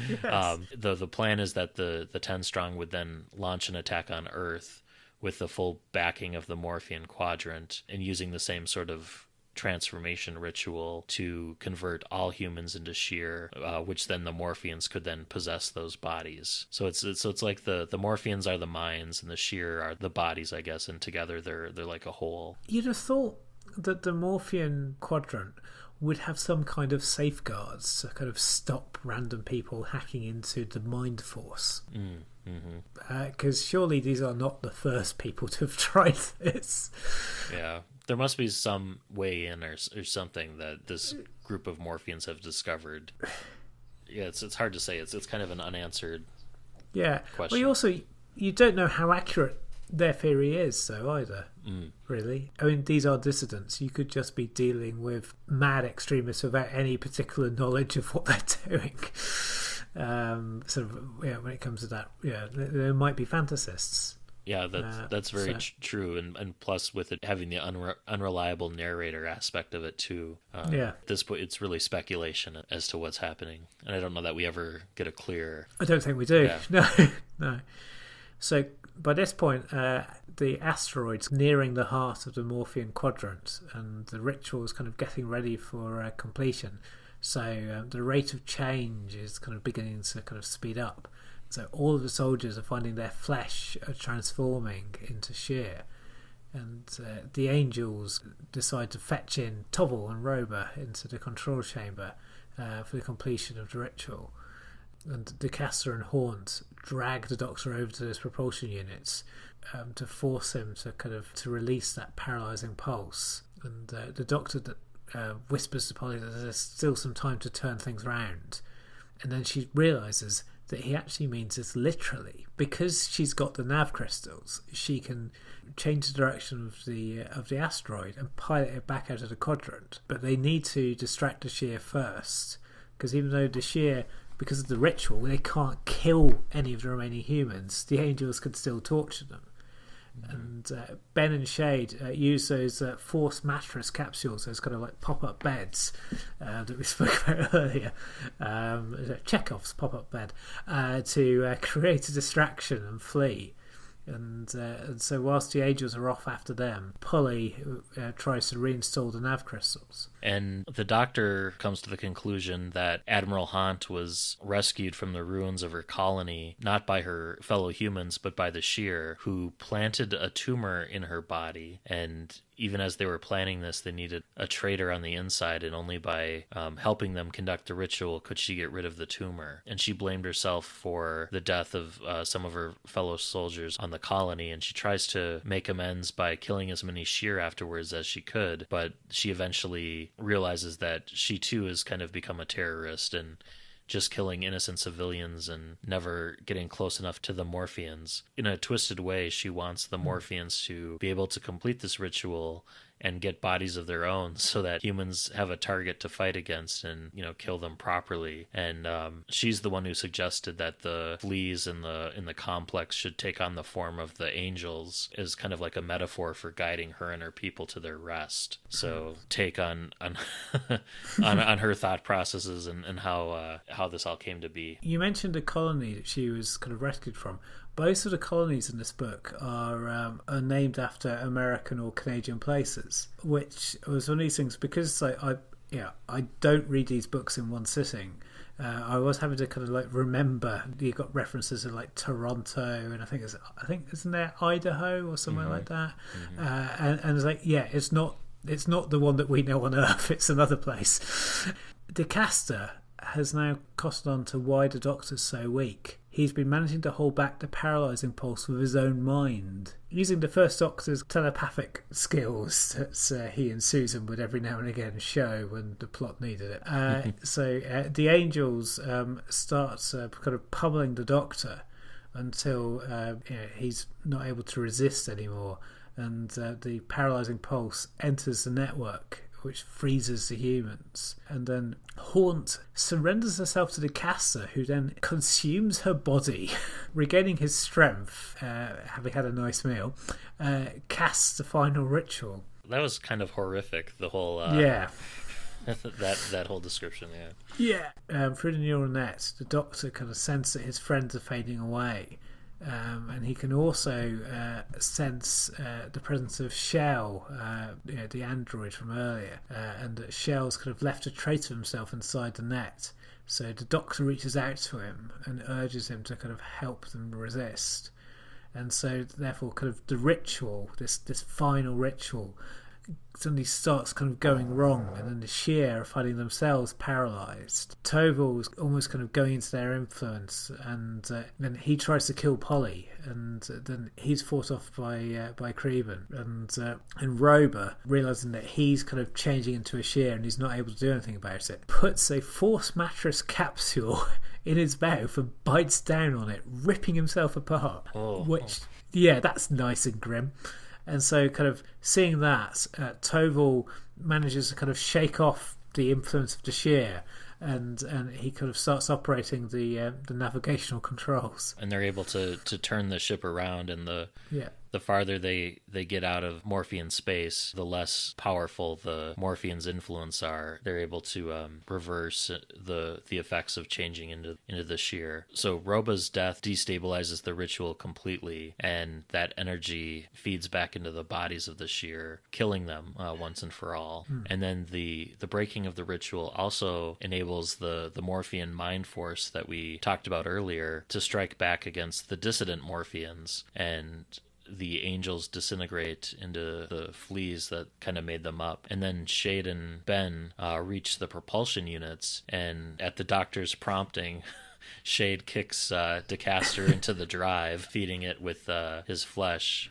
yes. The plan is that the 10 strong would then launch an attack on Earth with the full backing of the Morphian quadrant and using the same sort of transformation ritual to convert all humans into Sheer, which then the Morphians could then possess those bodies. So it's like the Morphians are the minds and the Sheer are the bodies, I guess, and together they're like a whole. You'd have thought that the Morphean quadrant would have some kind of safeguards to kind of stop random people hacking into the Mind Force. Because surely these are not the first people to have tried this. Yeah, there must be some way in or something that this group of Morpheans have discovered. Yeah, it's hard to say. It's kind of an unanswered question. Well, you don't know how accurate their theory is, though, either. Really. I mean, these are dissidents. You could just be dealing with mad extremists without any particular knowledge of what they're doing. When it comes to that, there might be fantasists. Yeah, that's very true, and plus with it having the unreliable narrator aspect of it too. At this point, it's really speculation as to what's happening, and I don't know that we ever get a clear. I don't think we do. Yeah. No. So by this point, the asteroid's nearing the heart of the Morphean quadrant, and the ritual is kind of getting ready for completion. So the rate of change is kind of beginning to kind of speed up. So all of the soldiers are finding their flesh are transforming into shear. And the angels decide to fetch in Tobble and Rober into the control chamber for the completion of the ritual. And DeCaster and Haunt drag the Doctor over to his propulsion units to force him to release that paralysing pulse. And the Doctor whispers to Polly that there's still some time to turn things round. And then she realises that he actually means this literally. Because she's got the nav crystals, she can change the direction of the asteroid and pilot it back out of the quadrant. But they need to distract the shear first, because even though the shear, because of the ritual, they can't kill any of the remaining humans, the angels can still torture them. And Ben and Shade use those force mattress capsules, those kind of like pop-up beds that we spoke about earlier, Chekhov's pop-up bed, to create a distraction and flee. And so whilst the angels are off after them, Polly tries to reinstall the nav crystals. And the Doctor comes to the conclusion that Admiral Haunt was rescued from the ruins of her colony, not by her fellow humans, but by the Shear, who planted a tumor in her body. And even as they were planning this, they needed a traitor on the inside, and only by helping them conduct the ritual could she get rid of the tumor. And she blamed herself for the death of some of her fellow soldiers on the colony, and she tries to make amends by killing as many Shear afterwards as she could, but she eventually realizes that she too has kind of become a terrorist and just killing innocent civilians and never getting close enough to the Morpheans. In a twisted way, she wants the Morpheans to be able to complete this ritual and get bodies of their own so that humans have a target to fight against and, kill them properly. And she's the one who suggested that the fleas in the complex should take on the form of the angels as kind of like a metaphor for guiding her and her people to their rest. So take on on her thought processes and how this all came to be. You mentioned a colony that she was kind of rescued from. Both of the colonies in this book are named after American or Canadian places, which was one of these things, because I don't read these books in one sitting. I was having to kind of like remember. You got references to like Toronto, and I think isn't there Idaho or somewhere like that? And it's like, it's not the one that we know on Earth. It's another place. DeCaster has now cottoned on to why the Doctor's so weak. He's been managing to hold back the paralysing pulse with his own mind, using the First Doctor's telepathic skills that he and Susan would every now and again show when the plot needed it. So the angels start kind of pummeling the Doctor until he's not able to resist anymore, and the paralysing pulse enters the network, which freezes the humans. And then Haunt surrenders herself to DeCaster, who then consumes her body, regaining his strength, having had a nice meal, casts the final ritual. That was kind of horrific, the whole... that whole description, through the neural net, the Doctor kind of senses that his friends are fading away. And he can also sense the presence of Shell, the android from earlier, and that Shell's kind of left a trace of himself inside the net. So the Doctor reaches out to him and urges him to kind of help them resist. And so therefore kind of the ritual, this final ritual, suddenly starts kind of going wrong, and then the Shear are finding themselves paralysed. Toval's almost kind of going into their influence, and then he tries to kill Polly, and then he's fought off by Creban, and Rober, realising that he's kind of changing into a Shear and he's not able to do anything about it, puts a force mattress capsule in his mouth and bites down on it, ripping himself apart. Yeah, that's nice and grim. And so kind of seeing that, Toval manages to kind of shake off the influence of the Shear, and he kind of starts operating the navigational controls. And they're able to turn the ship around, and the farther they get out of Morphean space, the less powerful the Morpheans' influence are. They're able to reverse the effects of changing into the Shear. So Roba's death destabilizes the ritual completely, and that energy feeds back into the bodies of the Shear, killing them once and for all. And then the breaking of the ritual also enables the Morphean mind force that we talked about earlier to strike back against the dissident Morpheans, and the angels disintegrate into the fleas that kind of made them up. And then Shade and Ben reach the propulsion units, and at the Doctor's prompting, Shade kicks DeCaster into the drive, feeding it with his flesh,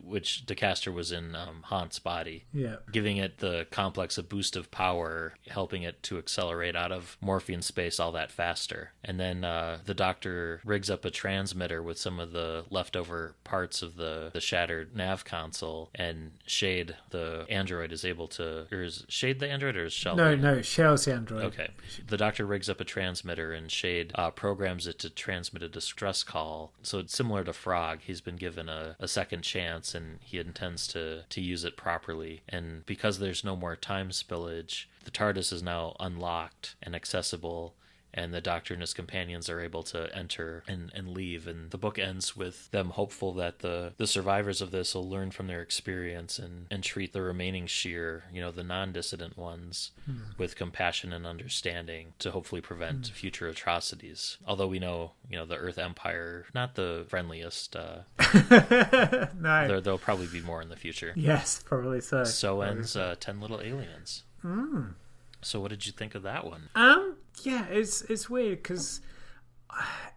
which DeCaster was in Haunt's body, giving it the complex a boost of power, helping it to accelerate out of Morphean space all that faster. And then the Doctor rigs up a transmitter with some of the leftover parts of the shattered nav console, and Shade, the android, is able to... Or is Shade the android, or is Shell? No, Shell's the android. Okay. The Doctor rigs up a transmitter, and Shade programs it to transmit a distress call. So it's similar to Frog. He's been given a second chance, and he intends to use it properly. And because there's no more time spillage, the TARDIS is now unlocked and accessible, and the Doctor and his companions are able to enter and leave. And the book ends with them hopeful that the survivors of this will learn from their experience and treat the remaining Shear, the non-dissident ones, with compassion and understanding to hopefully prevent future atrocities. Although we know, the Earth Empire, not the friendliest. No. There'll probably be more in the future. Yes, probably so. So ends 10 Little Aliens. So what did you think of that one? Yeah, it's weird because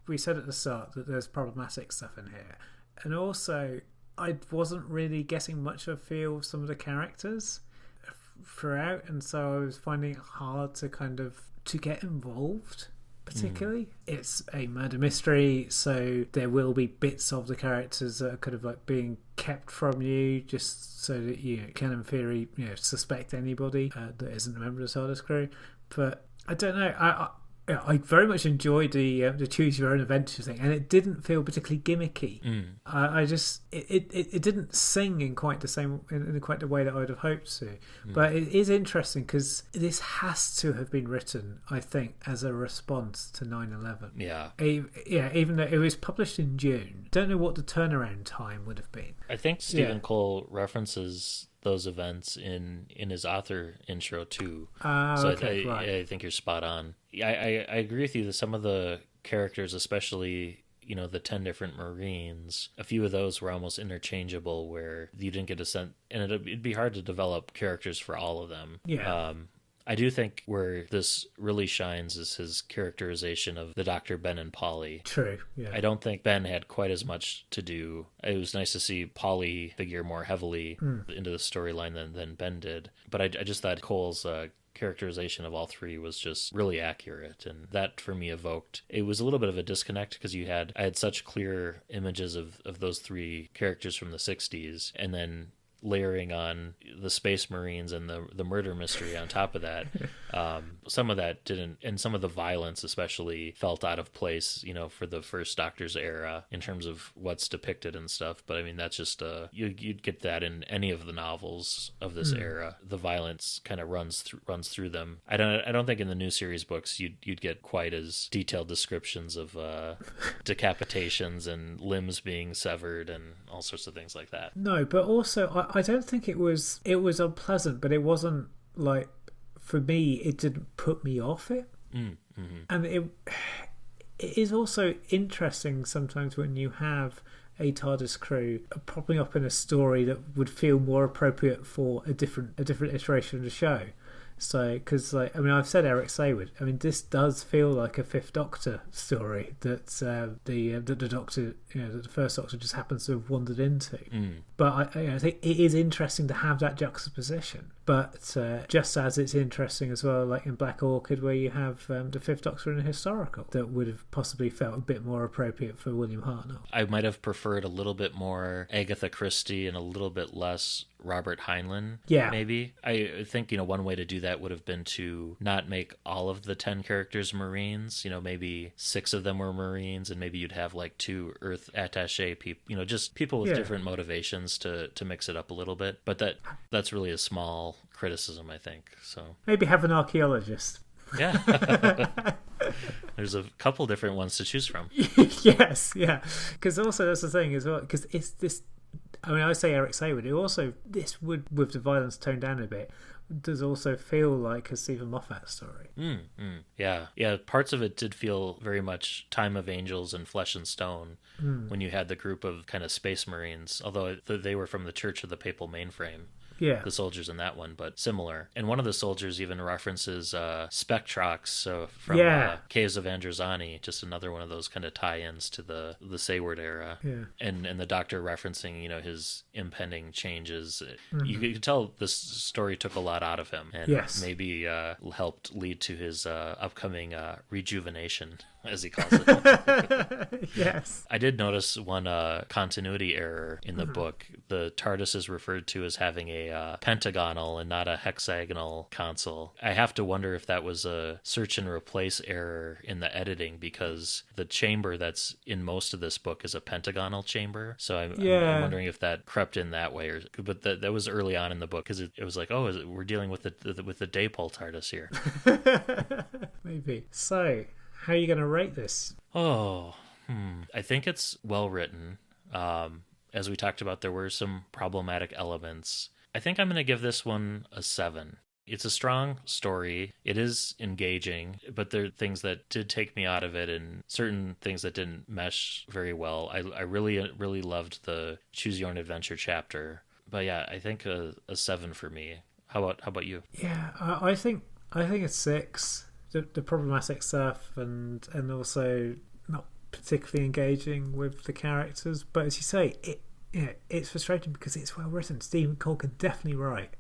we said at the start that there's problematic stuff in here, and also I wasn't really getting much of a feel of some of the characters throughout, and so I was finding it hard to get involved. Particularly, it's a murder mystery, so there will be bits of the characters that are kind of like being kept from you, just so that you can, in theory, suspect anybody that isn't a member of the TARDIS crew. But I don't know. I very much enjoyed the choose your own adventure thing, and it didn't feel particularly gimmicky. I just it didn't sing in quite the way that I would have hoped to. But it is interesting because this has to have been written, I think, as a response to 9/11. Yeah. Even though it was published in June, don't know what the turnaround time would have been. I think Stephen Cole references those events in his author intro too. So okay, right. I think you're spot on. I agree with you that some of the characters, especially the 10 different Marines, a few of those were almost interchangeable, where you didn't get a sense, and it'd be hard to develop characters for all of them. I do think where this really shines is his characterization of the Dr. Ben and Polly. True, yeah. I don't think Ben had quite as much to do. It was nice to see Polly figure more heavily into the storyline than Ben did. But I just thought Cole's characterization of all three was just really accurate, and that for me it was a little bit of a disconnect because I had such clear images of those three characters from the 60s, and then layering on the Space Marines and the murder mystery on top of that. Some of that didn't, and some of the violence especially felt out of place, for the first Doctor's era in terms of what's depicted and stuff. But I mean, that's just you'd get that in any of the novels of this era. The violence kind of runs through them. I don't think in the new series books you'd get quite as detailed descriptions of decapitations and limbs being severed and all sorts of things like that. No, but also I don't think it was unpleasant, but it wasn't like, for me, it didn't put me off it. And it is also interesting sometimes when you have a TARDIS crew popping up in a story that would feel more appropriate for a different iteration of the show. So, because I've said Eric Sayward. I mean, this does feel like a Fifth Doctor story that the Doctor, that the First Doctor just happens to have wandered into. But I think it is interesting to have that juxtaposition. But just as it's interesting as well, like in Black Orchid, where you have the Fifth Doctor in a historical that would have possibly felt a bit more appropriate for William Hartnell. I might have preferred a little bit more Agatha Christie and a little bit less Robert Heinlein. Yeah. Maybe. I think, one way to do that would have been to not make all of the 10 characters Marines. Maybe 6 of them were Marines, and maybe you'd have like 2 Earth attaché people, just people with different motivations to mix it up a little bit. But that's really a small criticism, I think. So maybe have an archaeologist. Yeah. There's a couple different ones to choose from. Yes, yeah. Because also that's the thing as well, because it's this... I say Eric Sayward. This would, with the violence toned down a bit, does also feel like a Stephen Moffat story. Yeah. Parts of it did feel very much Time of Angels and Flesh and Stone when you had the group of kind of space marines, although they were from the Church of the Papal Mainframe. Yeah, the soldiers in that one, but similar. And one of the soldiers even references Spectrox, from Caves of Androzani, just another one of those kind of tie-ins to the Sayward era. Yeah. And the Doctor referencing, his impending changes. You could tell this story took a lot out of him, and maybe helped lead to his upcoming rejuvenation, as he calls it. Yes. I did notice one continuity error in the book. The TARDIS is referred to as having a pentagonal and not a hexagonal console. I have to wonder if that was a search and replace error in the editing, because the chamber that's in most of this book is a pentagonal chamber. So I'm wondering if that crept in that way, but that was early on in the book, because it was like, we're dealing with the Dapol TARDIS here. Maybe. So, how are you going to rate this? I think it's well written. As we talked about, there were some problematic elements. I think I'm going to give this one a 7. It's a strong story. It is engaging, but there are things that did take me out of it and certain things that didn't mesh very well. I really, really loved the Choose Your Own Adventure chapter. But yeah, I think a 7 for me. How about you? Yeah, I think it's 6. The problematic stuff and also not particularly engaging with the characters. But as you say, it's frustrating because it's well written. Stephen Cole can definitely write,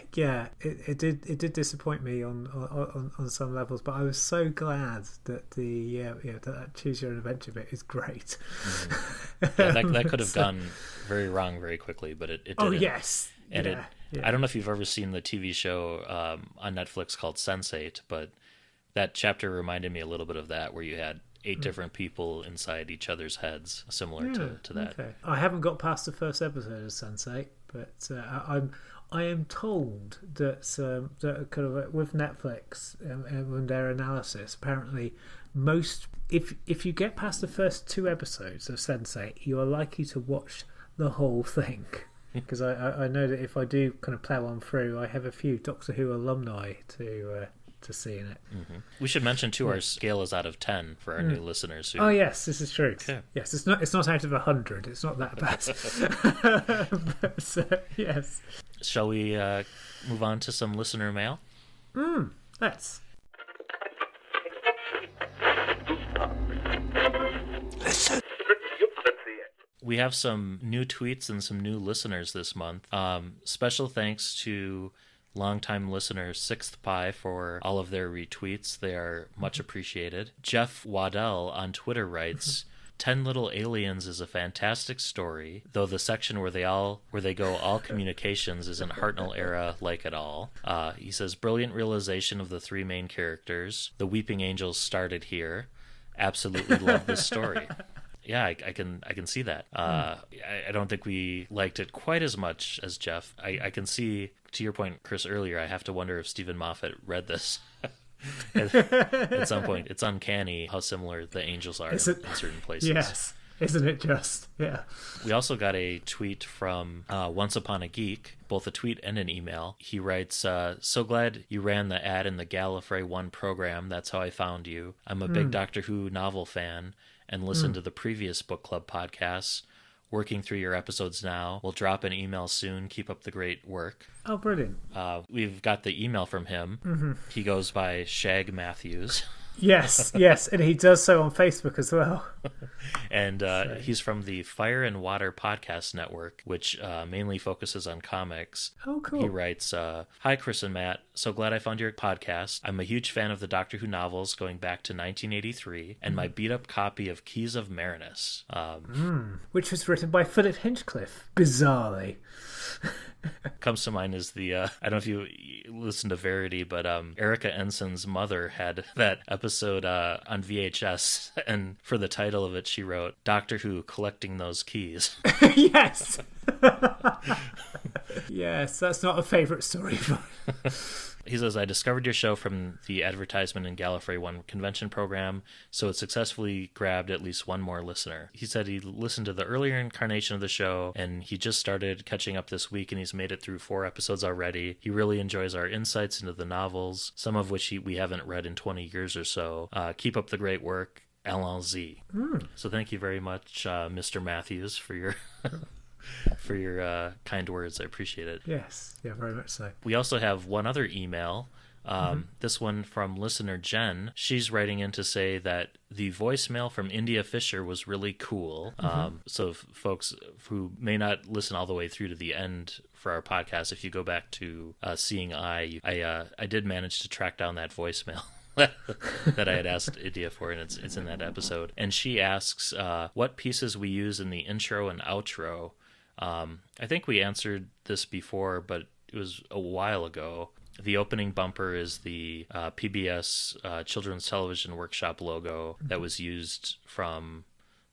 it did disappoint me on some levels. But I was so glad that that Choose Your Own Adventure bit is great. That could have gone very wrong very quickly, but it didn't. Oh yes, and I don't know if you've ever seen the TV show on Netflix called Sense8, but that chapter reminded me a little bit of that, where you had 8 different people inside each other's heads, similar to that. Okay. I haven't got past the first episode of Sense8, but I am told that kind of with Netflix and their analysis, apparently if you get past the first 2 episodes of Sense8, you are likely to watch the whole thing. Because I know that if I do kind of plough on through, I have a few Doctor Who alumni to see in it. Mm-hmm. We should mention too, our scale is out of 10 for our new listeners. Oh yes, this is true. Okay. Yes, it's not out of 100. It's not that bad. But, yes. Shall we move on to some listener mail? Let's. We have some new tweets and some new listeners this month. Special thanks to longtime listener Sixth Pie for all of their retweets. They are much appreciated. Jeff Waddell on Twitter writes, 10 Little Aliens is a fantastic story, though the section where they go all communications isn't Hartnell era like at all. He says, brilliant realization of the 3 main characters. The Weeping Angels started here. Absolutely love this story. Yeah, I can see that. I don't think we liked it quite as much as Jeff. I can see, to your point, Chris, earlier, I have to wonder if Stephen Moffat read this at some point. It's uncanny how similar the angels are in certain places. Yes. isn't it just? Yeah. We also got a tweet from Once Upon a Geek, both a tweet and an email. He writes, so glad you ran the ad in the Gallifrey 1 program. That's how I found you. I'm a big Doctor Who novel fan and listened to the previous book club podcasts. Working through your episodes now. We'll drop an email soon. Keep up the great work. Oh, brilliant. We've got the email from him. He goes by Shag Matthews. Yes, and he does so on Facebook as well. And he's from the Fire and Water Podcast Network, which mainly focuses on comics. Oh, cool. He writes, Hi, Chris and Matt. So glad I found your podcast. I'm a huge fan of the Doctor Who novels going back to 1983 and my beat-up copy of Keys of Marinus. Which was written by Philip Hinchcliffe, bizarrely. Comes to mind is the I don't know if you listen to Verity, but Erica Enson's mother had that episode on VHS, and for the title of it she wrote Doctor Who Collecting Those Keys. Yes. Yes, that's not a favourite story. He says, I discovered your show from the advertisement in Gallifrey 1 convention program, so it successfully grabbed at least one more listener. He said he listened to the earlier incarnation of the show, and he just started catching up this week, and he's made it through 4 episodes already. He really enjoys our insights into the novels, some of which we haven't read in 20 years or so. Keep up the great work, LLZ. So thank you very much, Mr. Matthews, for your... for your kind words. I appreciate it. Yes, yeah, very much so. We also have one other email, this one from listener Jen. She's writing in to say that the voicemail from India Fisher was really cool. So folks who may not listen all the way through to the end for our podcast, if you go back to Seeing Eye, I did manage to track down that voicemail. that I had asked India for, and it's in that episode. And she asks what pieces we use in the intro and outro. I think we answered this before, but it was a while ago. The opening bumper is the PBS Children's Television Workshop logo that was used from,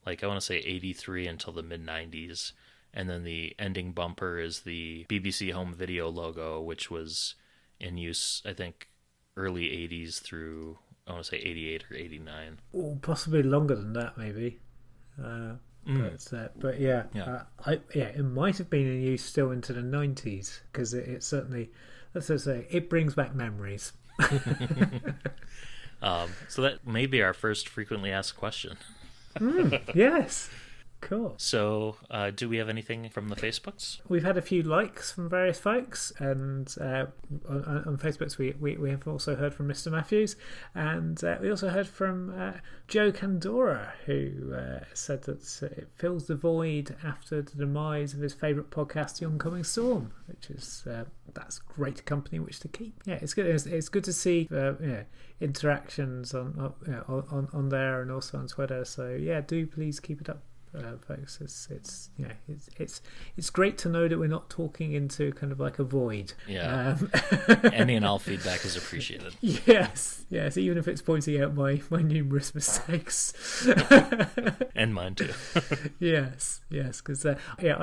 I want to say 83 until the mid-90s. And then the ending bumper is the BBC Home Video logo, which was in use, I think, early 80s through, I want to say 88 or 89. Or possibly longer than that, maybe. But yeah, it might have been in use still into the 90s, because it certainly, let's just say, it brings back memories. So that may be our first frequently asked question. Yes. Cool. So, do we have anything from the Facebooks? We've had a few likes from various folks, and on Facebooks we have also heard from Mr. Matthews, and we also heard from Joe Candora, who said that it fills the void after the demise of his favourite podcast, The Oncoming Storm, which is that's great company which to keep. Yeah, it's good. It's good to see interactions on there and also on Twitter. So yeah, do please keep it up. Folks, it's great to know that we're not talking into kind of like a void. Yeah, any and all feedback is appreciated. Yes, even if it's pointing out my numerous mistakes, and mine too. yes, because I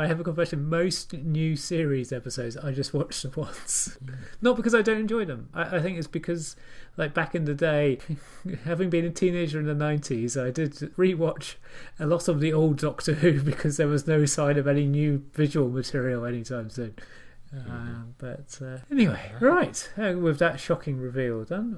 have a confession. Most new series episodes I just watch them once, not because I don't enjoy them. I think it's because, like back in the day, having been a teenager in the 90s, I did rewatch a lot of the old Doctor Who because there was no sign of any new visual material anytime soon. But anyway, right, with that shocking reveal done,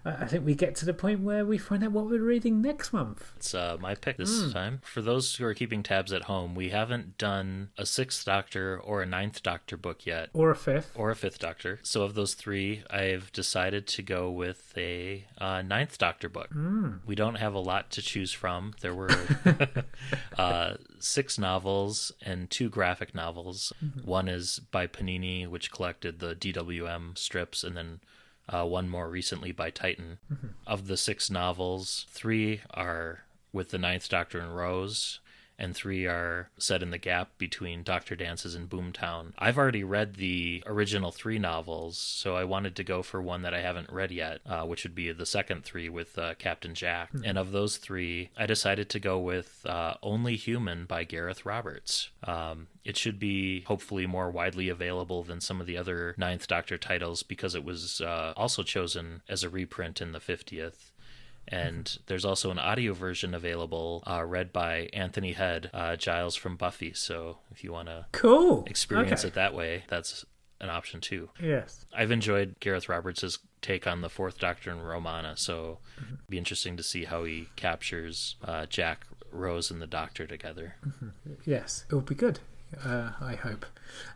I think we get to the point where we find out what we're reading next month. It's my pick this time. For those who are keeping tabs at home, we haven't done a 6th Doctor or a 9th Doctor book yet. Or a 5th. Or a 5th Doctor. So of those 3, I've decided to go with a 9th Doctor book. We don't have a lot to choose from. There were 6 novels and 2 graphic novels. One is by Panini, which collected the DWM strips, and then one more recently by Titan. Of the 6 novels, 3 are with the 9th Doctor and Rose, and 3 are set in the gap between Dr. Dances and Boomtown. I've already read the original 3 novels, so I wanted to go for one that I haven't read yet, which would be the second 3 with Captain Jack. And of those 3, I decided to go with Only Human by Gareth Roberts. It should be hopefully more widely available than some of the other 9th Doctor titles because it was also chosen as a reprint in the 50th. And there's also an audio version available, read by Anthony Head, Giles from Buffy. So if you want to experience it that way, that's an option too. Yes. I've enjoyed Gareth Roberts' take on the Fourth Doctor and Romana, so it'd be interesting to see how he captures Jack, Rose, and the Doctor together. Yes, it will be good. I hope.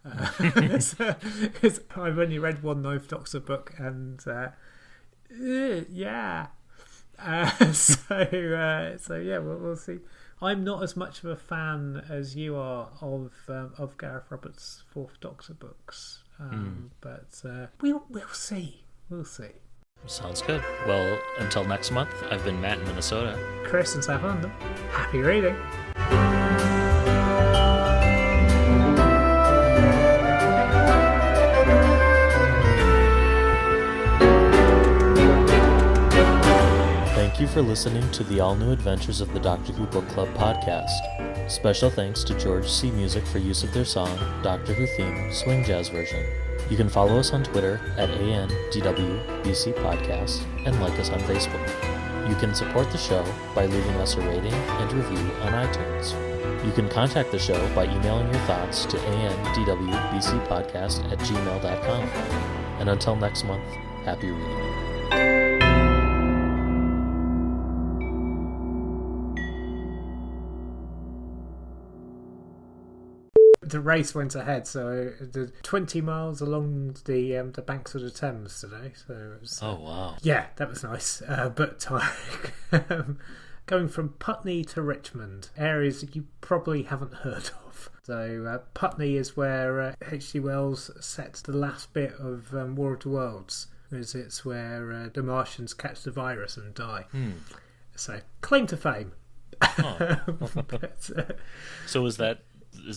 I've only read one Ninth Doctor book, and yeah. So yeah, we'll see. I'm not as much of a fan as you are of Gareth Roberts' Fourth Doctor books, but we'll see. We'll see. Sounds good. Well, until next month, I've been Matt in Minnesota. Chris in South London. Happy reading. Thank you for listening to the all-new adventures of the Doctor Who Book Club podcast. Special thanks to George C. Music for use of their song, Doctor Who Theme, Swing Jazz Version. You can follow us on Twitter at ANDWBC Podcast and like us on Facebook. You can support the show by leaving us a rating and review on iTunes. You can contact the show by emailing your thoughts to andwbcpodcast@gmail.com. And until next month, happy reading. The race went ahead, so the 20 miles along the banks of the Thames today. So it was, oh wow! Yeah, that was nice, but tiring. Going from Putney to Richmond, areas that you probably haven't heard of. So Putney is where H.G. Wells sets the last bit of War of the Worlds. It's where the Martians catch the virus and die. So claim to fame. Oh. But, So is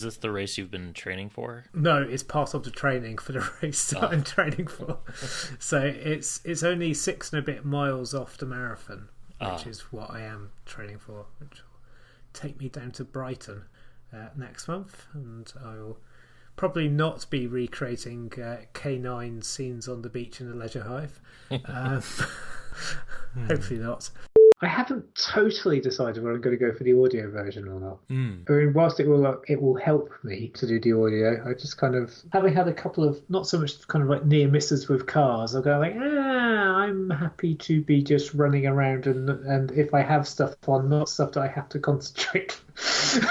this the race you've been training for? No, it's part of the training for the race that I'm training for. So it's only 6 and a bit miles off the marathon, which is what I am training for, which will take me down to Brighton next month, and I will probably not be recreating K9 scenes on the beach in the Leisure Hive. Hopefully not. I haven't totally decided whether I'm going to go for the audio version or not. I mean, whilst it will help me to do the audio, I just kind of, having had a couple of, not so much kind of like near misses with cars, I'll go like, I'm happy to be just running around, and if I have stuff on, not stuff that I have to concentrate, because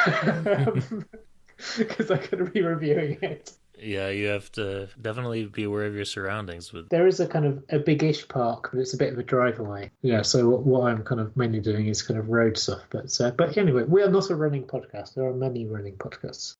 I'm going to be reviewing it. Yeah, you have to definitely be aware of your surroundings. There is a kind of a big-ish park, but it's a bit of a drive away. Yeah, so what I'm kind of mainly doing is kind of road stuff. But anyway, we are not a running podcast. There are many running podcasts.